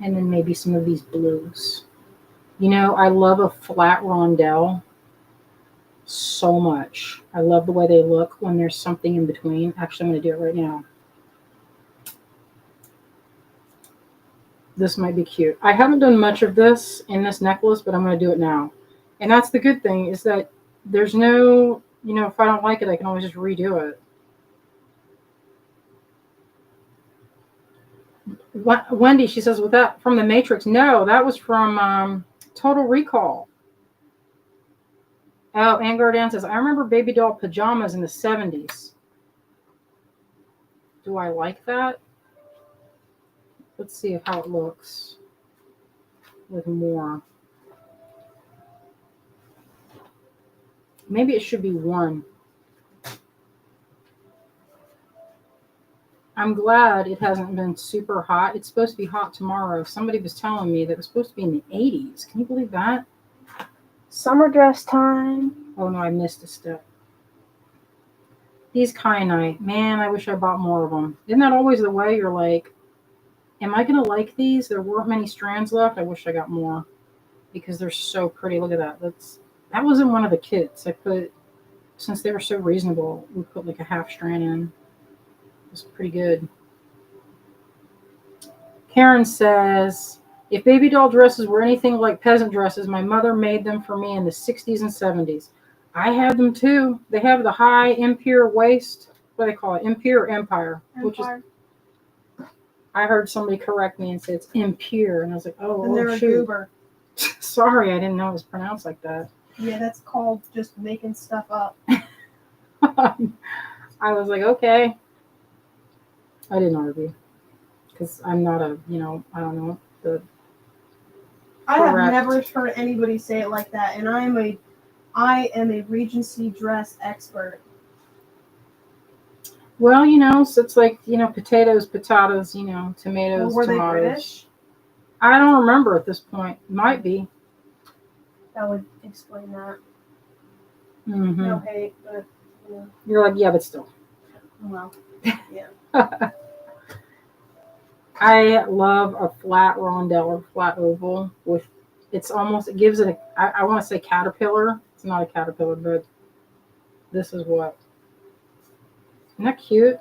And then maybe some of these blues. You know, I love a flat rondelle so much. I love the way they look when there's something in between. Actually, I'm going to do it right now. This might be cute. I haven't done much of this in this necklace, but I'm going to do it now. And that's the good thing is that there's no, you know, if I don't like it, I can always just redo it. Wendy, she says, was that from The Matrix? No, that was from Total Recall. Oh, Angar Dan says, I remember baby doll pajamas in the 70s. Do I like that? Let's see how it looks with more. Maybe it should be 1. I'm glad it hasn't been super hot. It's supposed to be hot tomorrow. Somebody was telling me that it was supposed to be in the 80s. Can you believe that? Summer dress time. Oh no, I missed a step. These kyanite, man, I wish I bought more of them. Isn't that always the way? You're like, am I gonna like these? There weren't many strands left. I wish I got more because they're so pretty. Look at that. That wasn't one of the kits. I put, since they were so reasonable, we put like a half strand in. It was pretty good. Karen says, if baby doll dresses were anything like peasant dresses, my mother made them for me in the 60s and 70s. I had them too. They have the high impure waist. What do they call it? Impure or empire? Which is, I heard somebody correct me and say it's impure. And I was like, And they're oh a shoot. goober. Sorry, I didn't know it was pronounced like that. Yeah, that's called just making stuff up. I was like, okay. I didn't argue. Because I'm not a, I don't know. I have Correct. never heard anybody say it like that, and I am a Regency dress expert. Well, so it's like, potatoes, tomatoes, Well, were they tomatoes. British? I don't remember at this point. Might be. That would explain that. Mm-hmm. No hate, but You're like, yeah, but still. well, yeah. I love a flat rondelle or flat oval with, it gives it I want to say caterpillar. It's not a caterpillar, but this is what. Isn't that cute?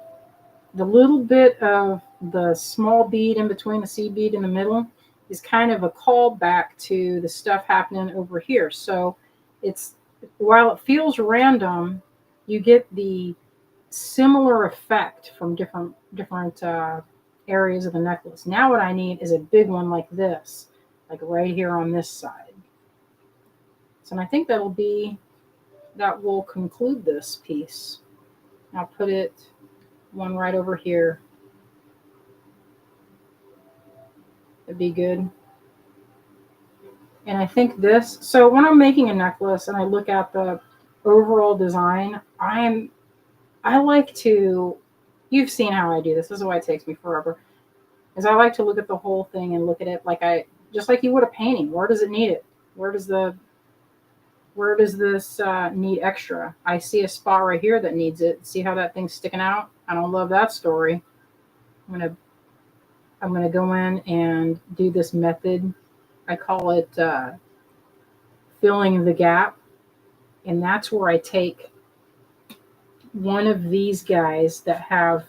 The little bit of the small bead in between the seed bead in the middle is kind of a callback to the stuff happening over here. So it's, while it feels random, you get the similar effect from different areas of the necklace. Now what I need is a big one like this, like right here on this side. So, and I think that will conclude this piece. I'll put it one right over here. It'd be good. And I think so when I'm making a necklace and I look at the overall design, I like to, you've seen how I do this. This is why it takes me forever. Is I like to look at the whole thing and look at it just like you would a painting. Where does it need it? Where does this need extra? I see a spot right here that needs it. See how that thing's sticking out? I don't love that story. I'm gonna go in and do this method. I call it filling the gap, and that's where I take one of these guys that have,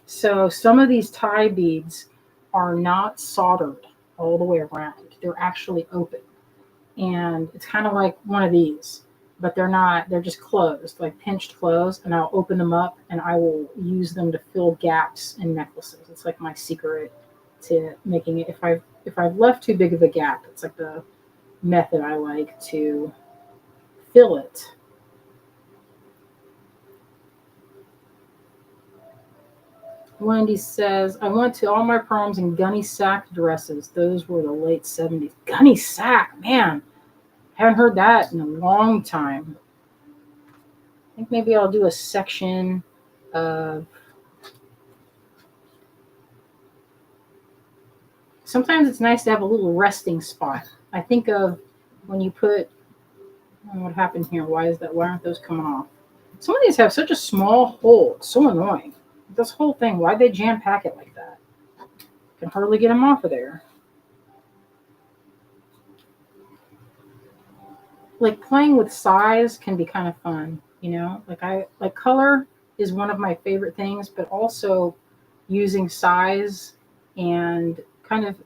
so some of these tie beads are not soldered all the way around. They're actually open. And it's kind of like one of these, but they're not, they're just closed, like pinched closed, and I'll open them up and I will use them to fill gaps in necklaces. It's like my secret to making it. If I've left too big of a gap, it's like the method I like to fill it. Wendy says, I went to all my proms in gunny sack dresses. Those were the late 70s. Gunny sack, man. Haven't heard that in a long time. I think maybe I'll do a section of. Sometimes it's nice to have a little resting spot. I think of when you put, what happened here? Why aren't those coming off? Some of these have such a small hole. It's so annoying. This whole thing, why'd they jam pack it like that? Can hardly get them off of there. Like playing with size can be kind of fun, like color is one of my favorite things, but also using size and kind of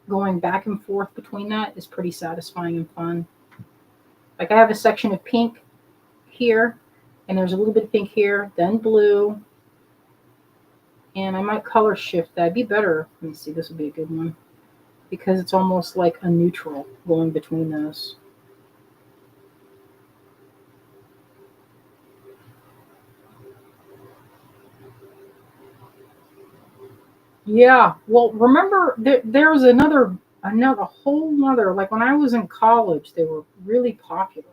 going back and forth between that is pretty satisfying and fun. Like I have a section of pink here, and there's a little bit of pink here, then blue, and I might color shift that. It'd be better. Let me see, this would be a good one because it's almost like a neutral going between those. Yeah, well, remember there was another whole nother, like when I was in college, they were really popular,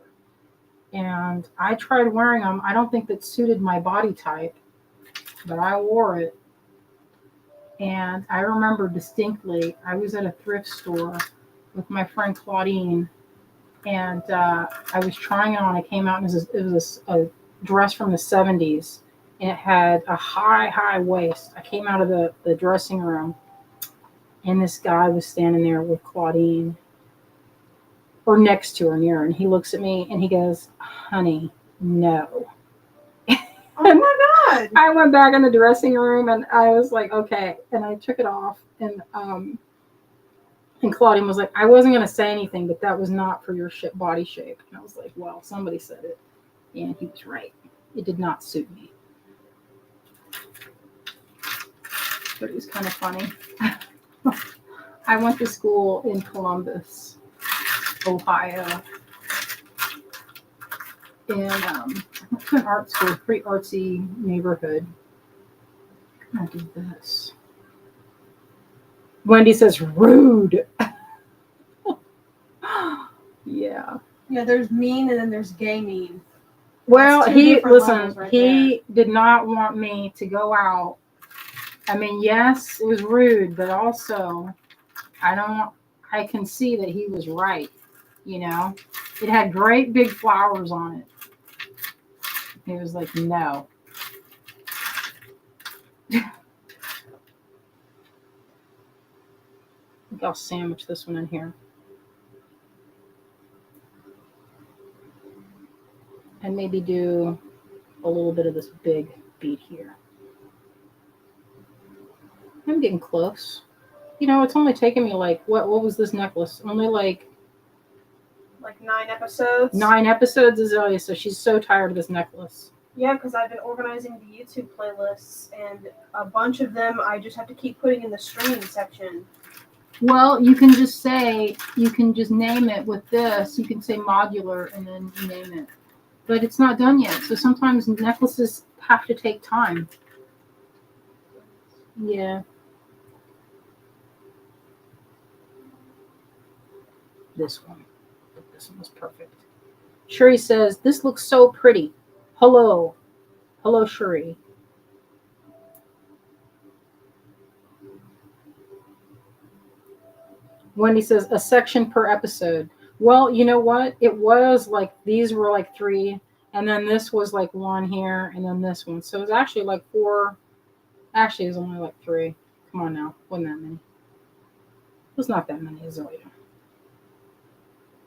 and I tried wearing them. I don't think that suited my body type, but I wore it, and I remember distinctly. I was at a thrift store with my friend Claudine, and I was trying it on. It came out, and it was a dress from the 70s. and it had a high waist. I came out of the dressing room, and this guy was standing there with Claudine, or next to her, near her, and he looks at me and he goes, "Honey, no." Oh my god! I went back in the dressing room and I was like, okay, and I took it off, and Claudine was like, I wasn't gonna say anything, but that was not for your body shape. And I was like, well, somebody said it, and he was right. It did not suit me, but it was kind of funny. I went to school in Columbus, Ohio, and I went to an art school, pretty artsy neighborhood. I did this. Wendy says, rude. Yeah. Yeah, there's mean and then there's gay mean. Well, That's two he different listen. levels right He did not want me to go out. I mean, yes, it was rude, but also, I can see that he was right. You know, it had great big flowers on it. He was like, no. I think I'll sandwich this one in here. And maybe do a little bit of this big bead here. I'm getting close. You know, it's only taken me like, what was this necklace? Only like 9 episodes. 9 episodes, Azalea, so she's so tired of this necklace. Yeah, because I've been organizing the YouTube playlists, and a bunch of them I just have to keep putting in the streaming section. Well, you can just name it with this. You can say modular and then you name it. But it's not done yet, so sometimes necklaces have to take time. Yeah. This one. This one was perfect. Shuri says, this looks so pretty. Hello. Hello, Shuri. Wendy says, a section per episode. Well, you know what? It was like, these were like 3, and then this was like 1 here, and then this one. So it was actually like 4. Actually, it was only like 3. Come on now. Wasn't that many. It was not that many, Azalea.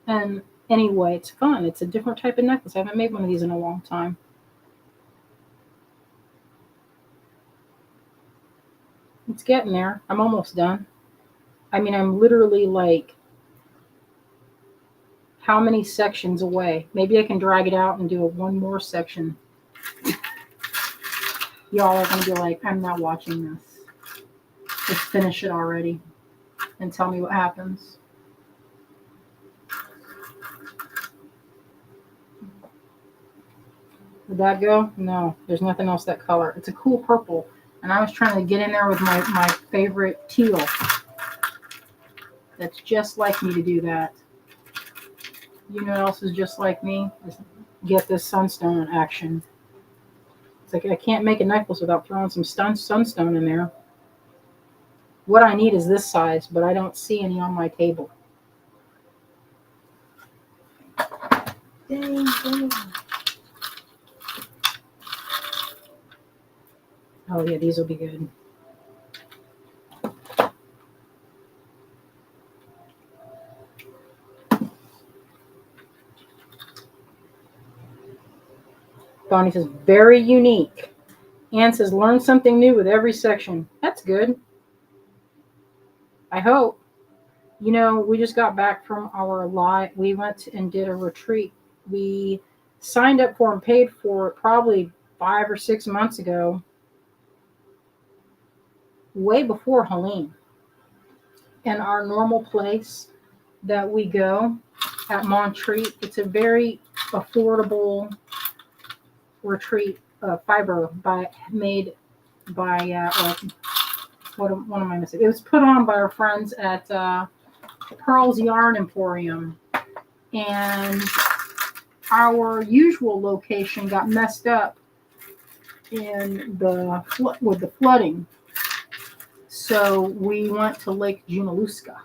And anyway, it's fun. It's a different type of necklace. I haven't made one of these in a long time. It's getting there. I'm almost done. I mean, I'm literally like, how many sections away? Maybe I can drag it out and do one more section. Y'all are going to be like, I'm not watching this. Just finish it already and tell me what happens. Did that go? No, there's nothing else that color. It's a cool purple. And I was trying to get in there with my favorite teal. That's just like me to do that. You know what else is just like me? Is get this sunstone action. It's like I can't make a necklace without throwing some sunstone in there. What I need is this size, but I don't see any on my table. Dang. Oh yeah, these will be good. Bonnie says, very unique. Anne says, learn something new with every section. That's good. I hope. You know, we just got back from our live. We went and did a retreat. We signed up for and paid for it probably 5 or 6 months ago, way before Helene. And our normal place that we go at Montreat, it's a very affordable retreat, fiber made by what am I missing? It was put on by our friends at Pearl's Yarn Emporium, and our usual location got messed up with the flooding. So we went to Lake Junaluska,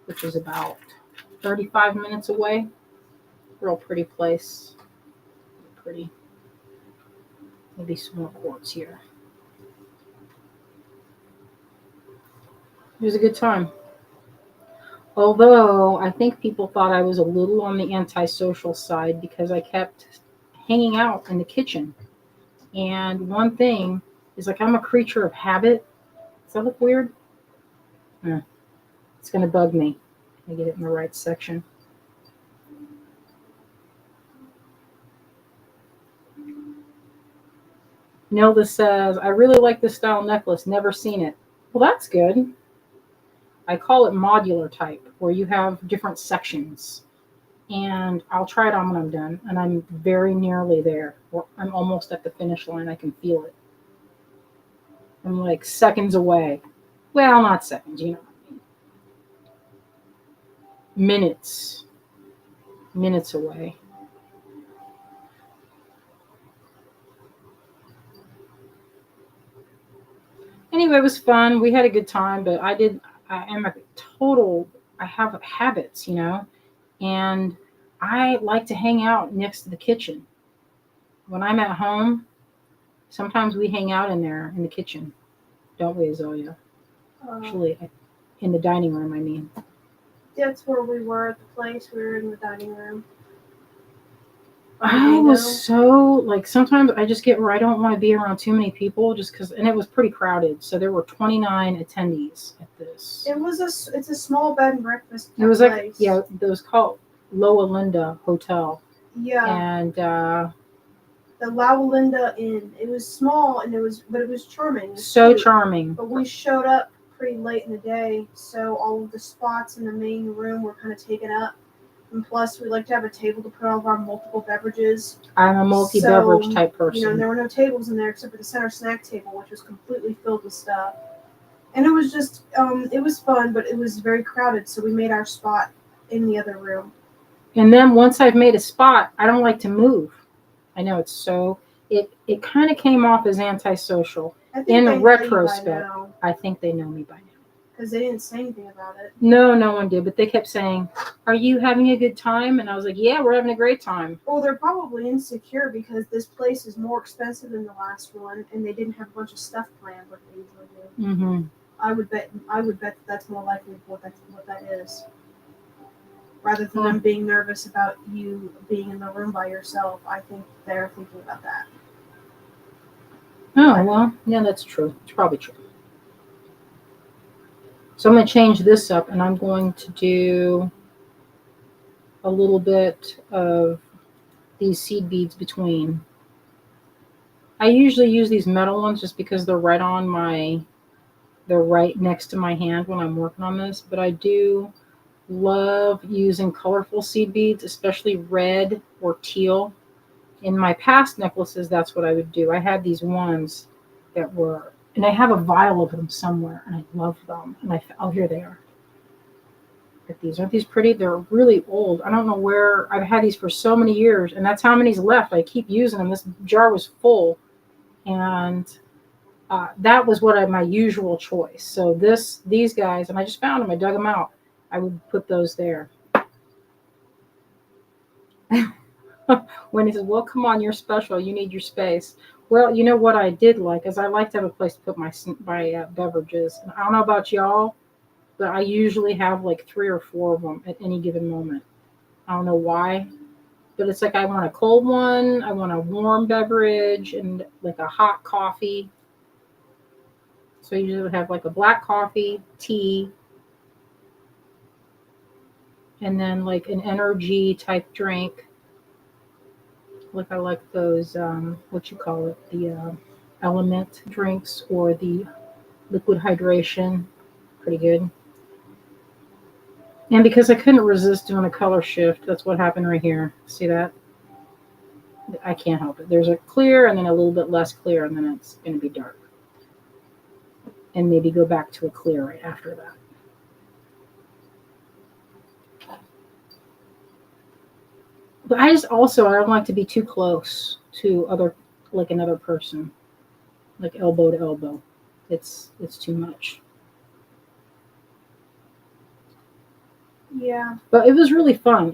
which is about 35 minutes away. Real pretty place. Pretty. Maybe some more quartz here. It was a good time. Although I think people thought I was a little on the antisocial side because I kept hanging out in the kitchen. And one thing is like I'm a creature of habit. Does that look weird? Yeah. It's going to bug me. I get it in the right section. Nilda says, I really like this style necklace. Never seen it. Well, that's good. I call it modular type, where you have different sections. And I'll try it on when I'm done. And I'm very nearly there. I'm almost at the finish line. I can feel it. I'm like seconds away. Well, not seconds, you know. Minutes away. Anyway, it was fun. We had a good time, but I am a total, I have habits, you know, and I like to hang out next to the kitchen. When I'm at home, sometimes we hang out in there in the kitchen, don't we, Azalea? Actually, in the dining room, I mean. That's where we were at the place. We were in the dining room. I was so, like, sometimes I just get where I don't want to be around too many people just because, and it was pretty crowded. So there were 29 attendees at this. It's a small bed and breakfast. It was like, yeah, it was called Loa Linda Hotel. Yeah. And the Linda Inn. It was small and it was charming. It was so cute. Charming. But we showed up pretty late in the day, so all of the spots in the main room were kind of taken up. And plus, we like to have a table to put all of our multiple beverages. I'm a multi-beverage type person. You know, and there were no tables in there except for the center snack table, which was completely filled with stuff. And it was just, it was fun, but it was very crowded, so we made our spot in the other room. And then once I've made a spot, I don't like to move. I know it's so, it kind of came off as antisocial. In retrospect, I think they know me by now. Because they didn't say anything about it. No one did, but they kept saying, are you having a good time? And I was like, yeah, we're having a great time. Well, they're probably insecure because this place is more expensive than the last one, and they didn't have a bunch of stuff planned like they usually do. Mm-hmm. I would bet that's more likely what that is. Rather than them being nervous about you being in the room by yourself, I think they're thinking about that. Oh, well, yeah, that's true. It's probably true. So I'm going to change this up, and I'm going to do a little bit of these seed beads between. I usually use these metal ones just because they're right next to my hand when I'm working on this, but I do love using colorful seed beads, especially red or teal. In my past necklaces, that's what I would do. I had these ones that were, and I have a vial of them somewhere, and I love them. And here they are. Aren't these pretty? They're really old. I don't know where. I've had these for so many years, and that's how many's left. I keep using them. This jar was full, and that was my usual choice. So these guys, and I just found them. I dug them out. I would put those there. When he says, well, come on, you're special. You need your space. Well, you know what I did like is I like to have a place to put my beverages. And I don't know about y'all, but I usually have like 3 or 4 of them at any given moment. I don't know why, but it's like I want a cold one, I want a warm beverage, and like a hot coffee. So I usually have like a black coffee, tea, and then like an energy type drink. Like I like those, the element drinks or the liquid hydration. Pretty good. And because I couldn't resist doing a color shift, that's what happened right here. See that? I can't help it. There's a clear and then a little bit less clear, and then it's going to be dark. And maybe go back to a clear right after that. But I don't like to be too close to another person, like elbow to elbow. It's too much. Yeah. But it was really fun.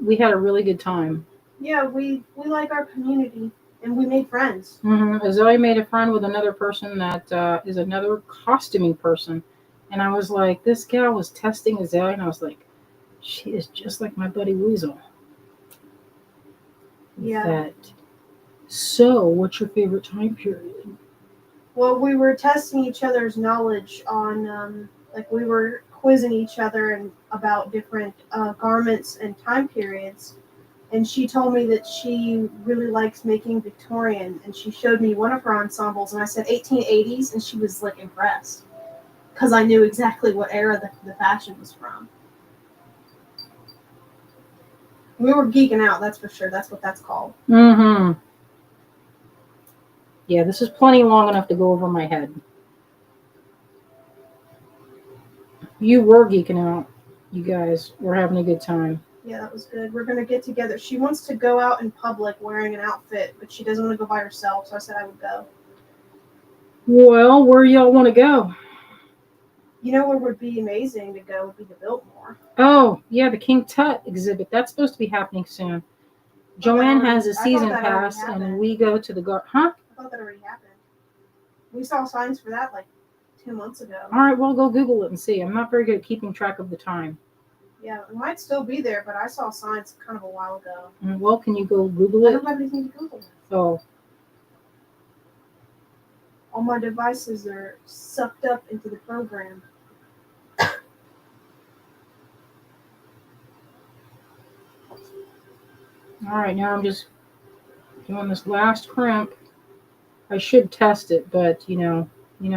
We had a really good time. Yeah, we like our community. and we made friends. Azalea made a friend with another person that is another costuming person. And I was like, this gal was testing Azalea, and I was like, she is just like my buddy Weasel. Yeah. That. So, what's your favorite time period? Well, we were testing each other's knowledge on, like we were quizzing each other and about different garments and time periods. And she told me that she really likes making Victorian, and she showed me one of her ensembles, and I said 1880s, and she was like impressed because I knew exactly what era the fashion was from. We were geeking out, that's for sure. That's what that's called. Mm-hmm. Yeah, this is plenty long enough to go over my head. You were geeking out. You guys were having a good time. Yeah, that was good. We're gonna get together. She wants to go out in public wearing an outfit, but she doesn't want to go by herself, so I said I would go. Well, where y'all want to go? You know where would be amazing to go would be to Biltmore. Oh, yeah, the King Tut exhibit. That's supposed to be happening soon. Joanne has a I thought season that already pass, and happened. we go to the Huh? I thought that already happened. We saw signs for that like 2 months ago. All right, well, go Google it and see. I'm not very good at keeping track of the time. Yeah, it might still be there, but I saw signs kind of a while ago. Well, can you go Google I it? don't have anything to Google. Oh, All my devices are sucked up into the program. all right. Now I'm just doing this last crimp. I should test it, but you know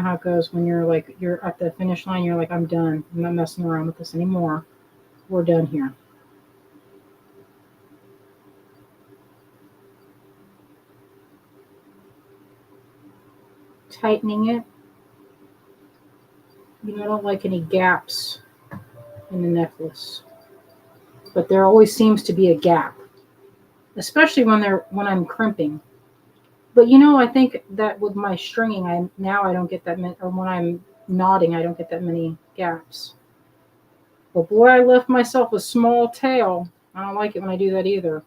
how it goes when you're at the finish line. You're like, I'm done. I'm not messing around with this anymore. We're done here. Tightening it. I don't like any gaps in the necklace, but there always seems to be a gap, especially when I'm crimping. But I think that with my stringing, I don't get that many, or when I'm knotting, I don't get that many gaps. But boy, I left myself a small tail. I don't like it when I do that either.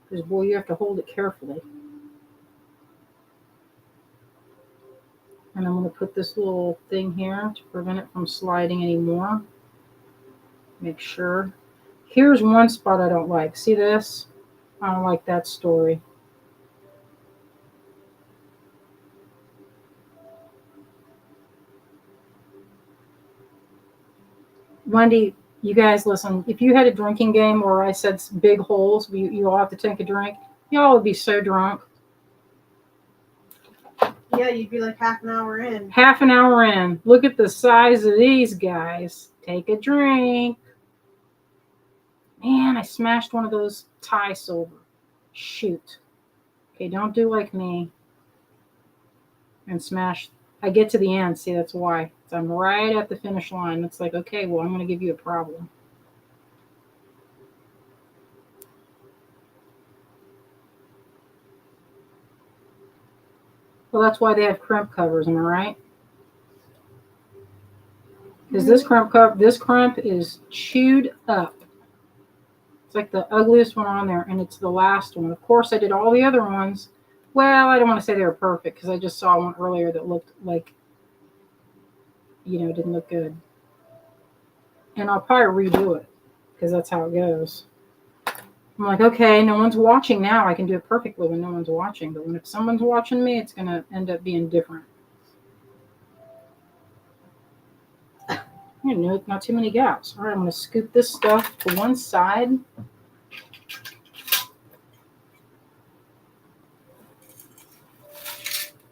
Because boy, you have to hold it carefully. And I'm going to put this little thing here to prevent it from sliding anymore. Make sure. Here's one spot I don't like. See this? I don't like that story. Wendy, you guys listen. If you had a drinking game where I said big holes, you all have to take a drink, y'all would be so drunk. Yeah, you'd be like half an hour in. Half an hour in. Look at the size of these guys. Take a drink. Man, I smashed one of those tie silver. Shoot. Okay, don't do like me and smash. I get to the end. See, that's why. So I'm right at the finish line. It's like, okay, well, I'm going to give you a problem. Well, that's why they have crimp covers, am I right? Because this crimp is chewed up. It's like the ugliest one on there, and it's the last one. Of course, I did all the other ones. Well, I don't want to say they were perfect because I just saw one earlier that looked like, didn't look good. And I'll probably redo it because that's how it goes. I'm like, okay, no one's watching now. I can do it perfectly when no one's watching. But if someone's watching me, it's going to end up being different. Not too many gaps. All right, I'm going to scoop this stuff to one side.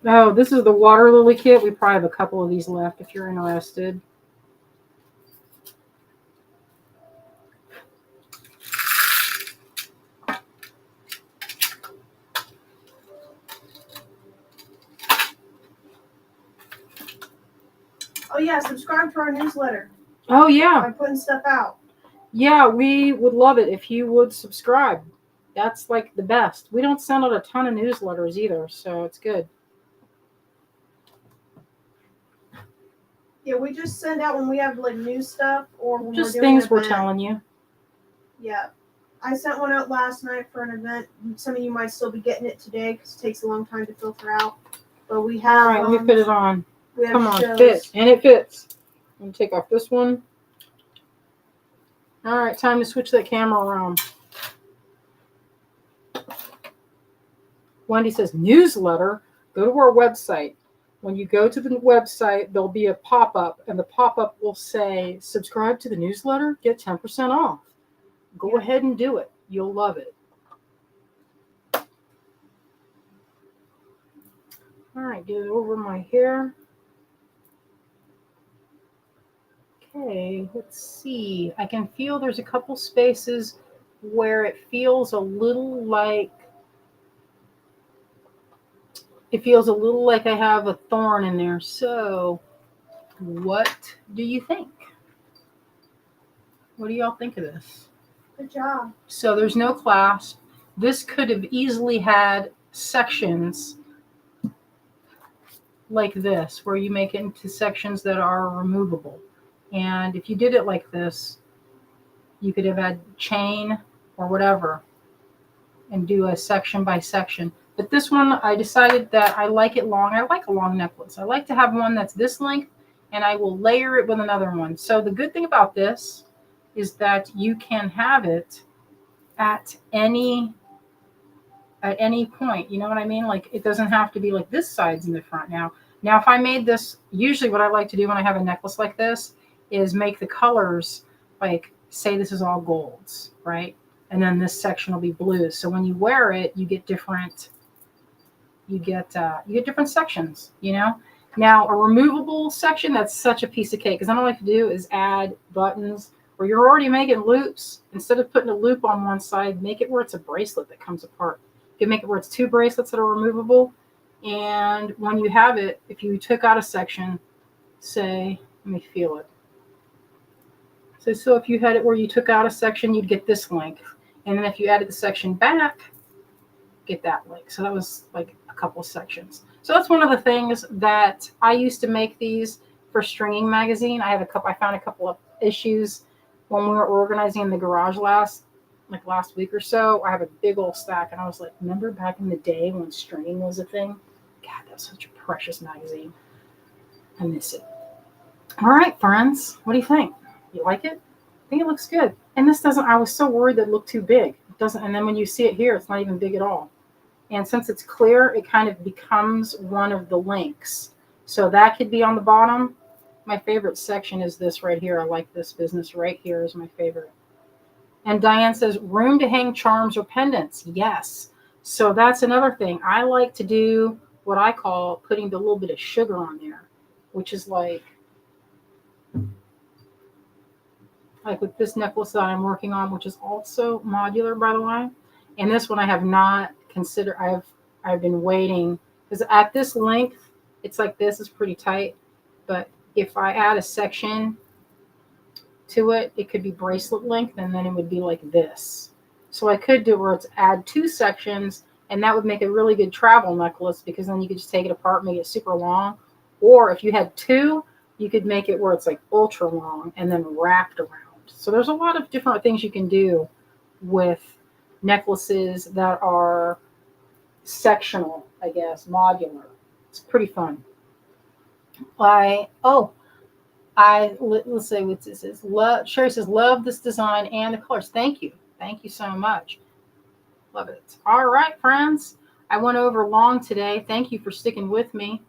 Oh, this is the water lily kit. We probably have a couple of these left if you're interested. Oh yeah, subscribe to our newsletter. Oh, yeah. I'm putting stuff out. Yeah, we would love it if you would subscribe. That's like the best. We don't send out a ton of newsletters either, so it's good. Yeah, we just send out when we have like new stuff or when Just we're doing things an we're event. telling you. Yeah. I sent one out last night for an event. Some of you might still be getting it today because it takes a long time to filter out. But we have. All right, let me put it on. We have Come on, shows. fit. And it fits. Let me take off this one. All right, time to switch that camera around. Wendy says, newsletter? Go to our website. When you go to the website, there'll be a pop-up, and the pop-up will say, subscribe to the newsletter, get 10% off. Go ahead and do it. You'll love it. All right, get it over my hair. Okay, let's see. I can feel there's a couple spaces where it feels a little like I have a thorn in there. So, what do you think? What do y'all think of this? Good job. So there's no clasp. This could have easily had sections like this, where you make it into sections that are removable. And if you did it like this, you could have had chain or whatever and do a section by section. But this one, I decided that I like it long. I like a long necklace. I like to have one that's this length, and I will layer it with another one. So the good thing about this is that you can have it at any point. You know what I mean? Like, it doesn't have to be like this side's in the front now. Now, if I made this, usually what I like to do when I have a necklace like this is make the colors, like, say this is all golds, right? And then this section will be blues. So when you wear it, you get different sections, you know? Now, a removable section, that's such a piece of cake, because what I like to do is add buttons where you're already making loops. Instead of putting a loop on one side, make it where it's a bracelet that comes apart. You can make it where it's two bracelets that are removable. And when you have it, if you took out a section, say, let me feel it. So if you had it where you took out a section, you'd get this length. And then if you added the section back, get that length. So that was like a couple sections. So that's one of the things that I used to make these for Stringing Magazine. I found a couple of issues when we were organizing in the garage last week or so. I have a big old stack, and I was like, remember back in the day when stringing was a thing? God, that was such a precious magazine. I miss it. All right, friends, what do you think? You like it? I think it looks good. And this doesn't, I was so worried that it looked too big. It doesn't, and then when you see it here, it's not even big at all. And since it's clear, it kind of becomes one of the links. So that could be on the bottom. My favorite section is this right here. I like this business right here is my favorite. And Diane says, room to hang charms or pendants. Yes. So that's another thing. I like to do what I call putting the little bit of sugar on there, which is like with this necklace that I'm working on, which is also modular, by the way. And this one I have not considered. I've been waiting, because at this length, it's like this is pretty tight. But if I add a section to it, it could be bracelet length, and then it would be like this. So I could do where it's add two sections, and that would make a really good travel necklace, because then you could just take it apart and make it super long. Or if you had two, you could make it where it's like ultra long and then wrapped around. So there's a lot of different things you can do with necklaces that are sectional, I guess, modular. It's pretty fun. Let's say what this is. Sherry says, love this design and the colors. Thank you. Thank you so much. Love it. All right, friends. I went over long today. Thank you for sticking with me.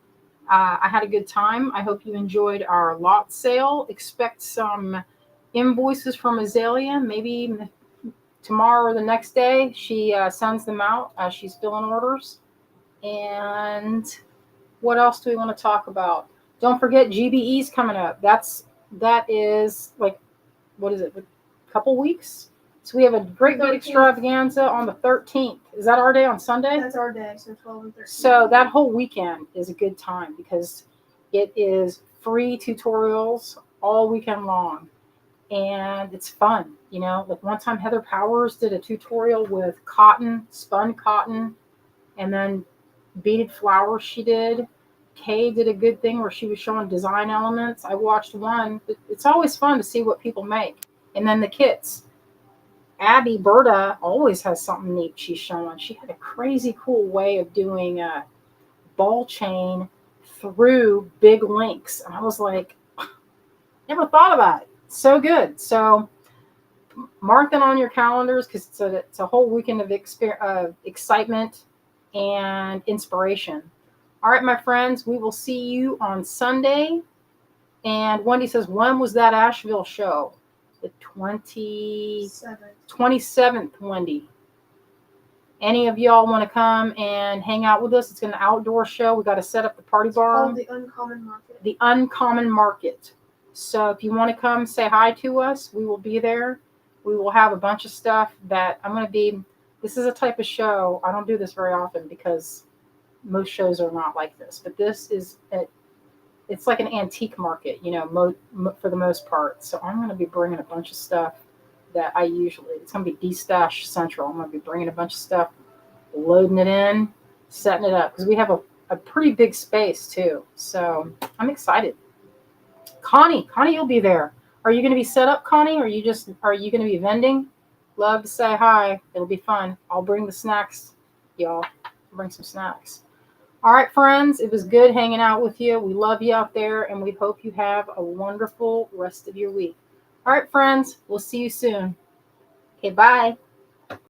I had a good time. I hope you enjoyed our lot sale. Expect some invoices from Azalea. Maybe tomorrow or the next day, she sends them out as she's filling orders. And what else do we want to talk about? Don't forget GBE's coming up. That is like, what is it? A couple weeks. So we have a great big extravaganza on the 13th. Is that our day on Sunday? That's our day, so 12 and 13. So that whole weekend is a good time, because it is free tutorials all weekend long. And it's fun, you know. Like one time Heather Powers did a tutorial with cotton, spun cotton, and then beaded flowers she did. Kay did a good thing where she was showing design elements. I watched one. It's always fun to see what people make. And then the kits. Abby Berta always has something neat she's showing. She had a crazy cool way of doing a ball chain through big links. And I was like, never thought about it. So good. So mark that on your calendars because it's a whole weekend of excitement and inspiration. All right, my friends, we will see you on Sunday. And Wendy says, when was that Asheville show? The 27th, Wendy. Any of y'all want to come and hang out with us? It's an outdoor show. We got to set up the party bar. Called the Uncommon Market. The Uncommon Market. So if you want to come say hi to us, we will be there. We will have a bunch of stuff that I'm going to be. This is a type of show. I don't do this very often because most shows are not like this. But this is, it's like an antique market, you know, for the most part. So I'm going to be bringing a bunch of stuff that I usually, it's going to be D-Stash Central. I'm going to be bringing a bunch of stuff, loading it in, setting it up. Because we have a pretty big space too. So I'm excited. Connie, you'll be there. Are you going to be set up, Connie? Or are you going to be vending? Love to say hi. It'll be fun. I'll bring the snacks, y'all. I'll bring some snacks. All right, friends. It was good hanging out with you. We love you out there, and we hope you have a wonderful rest of your week. All right, friends. We'll see you soon. Okay, bye.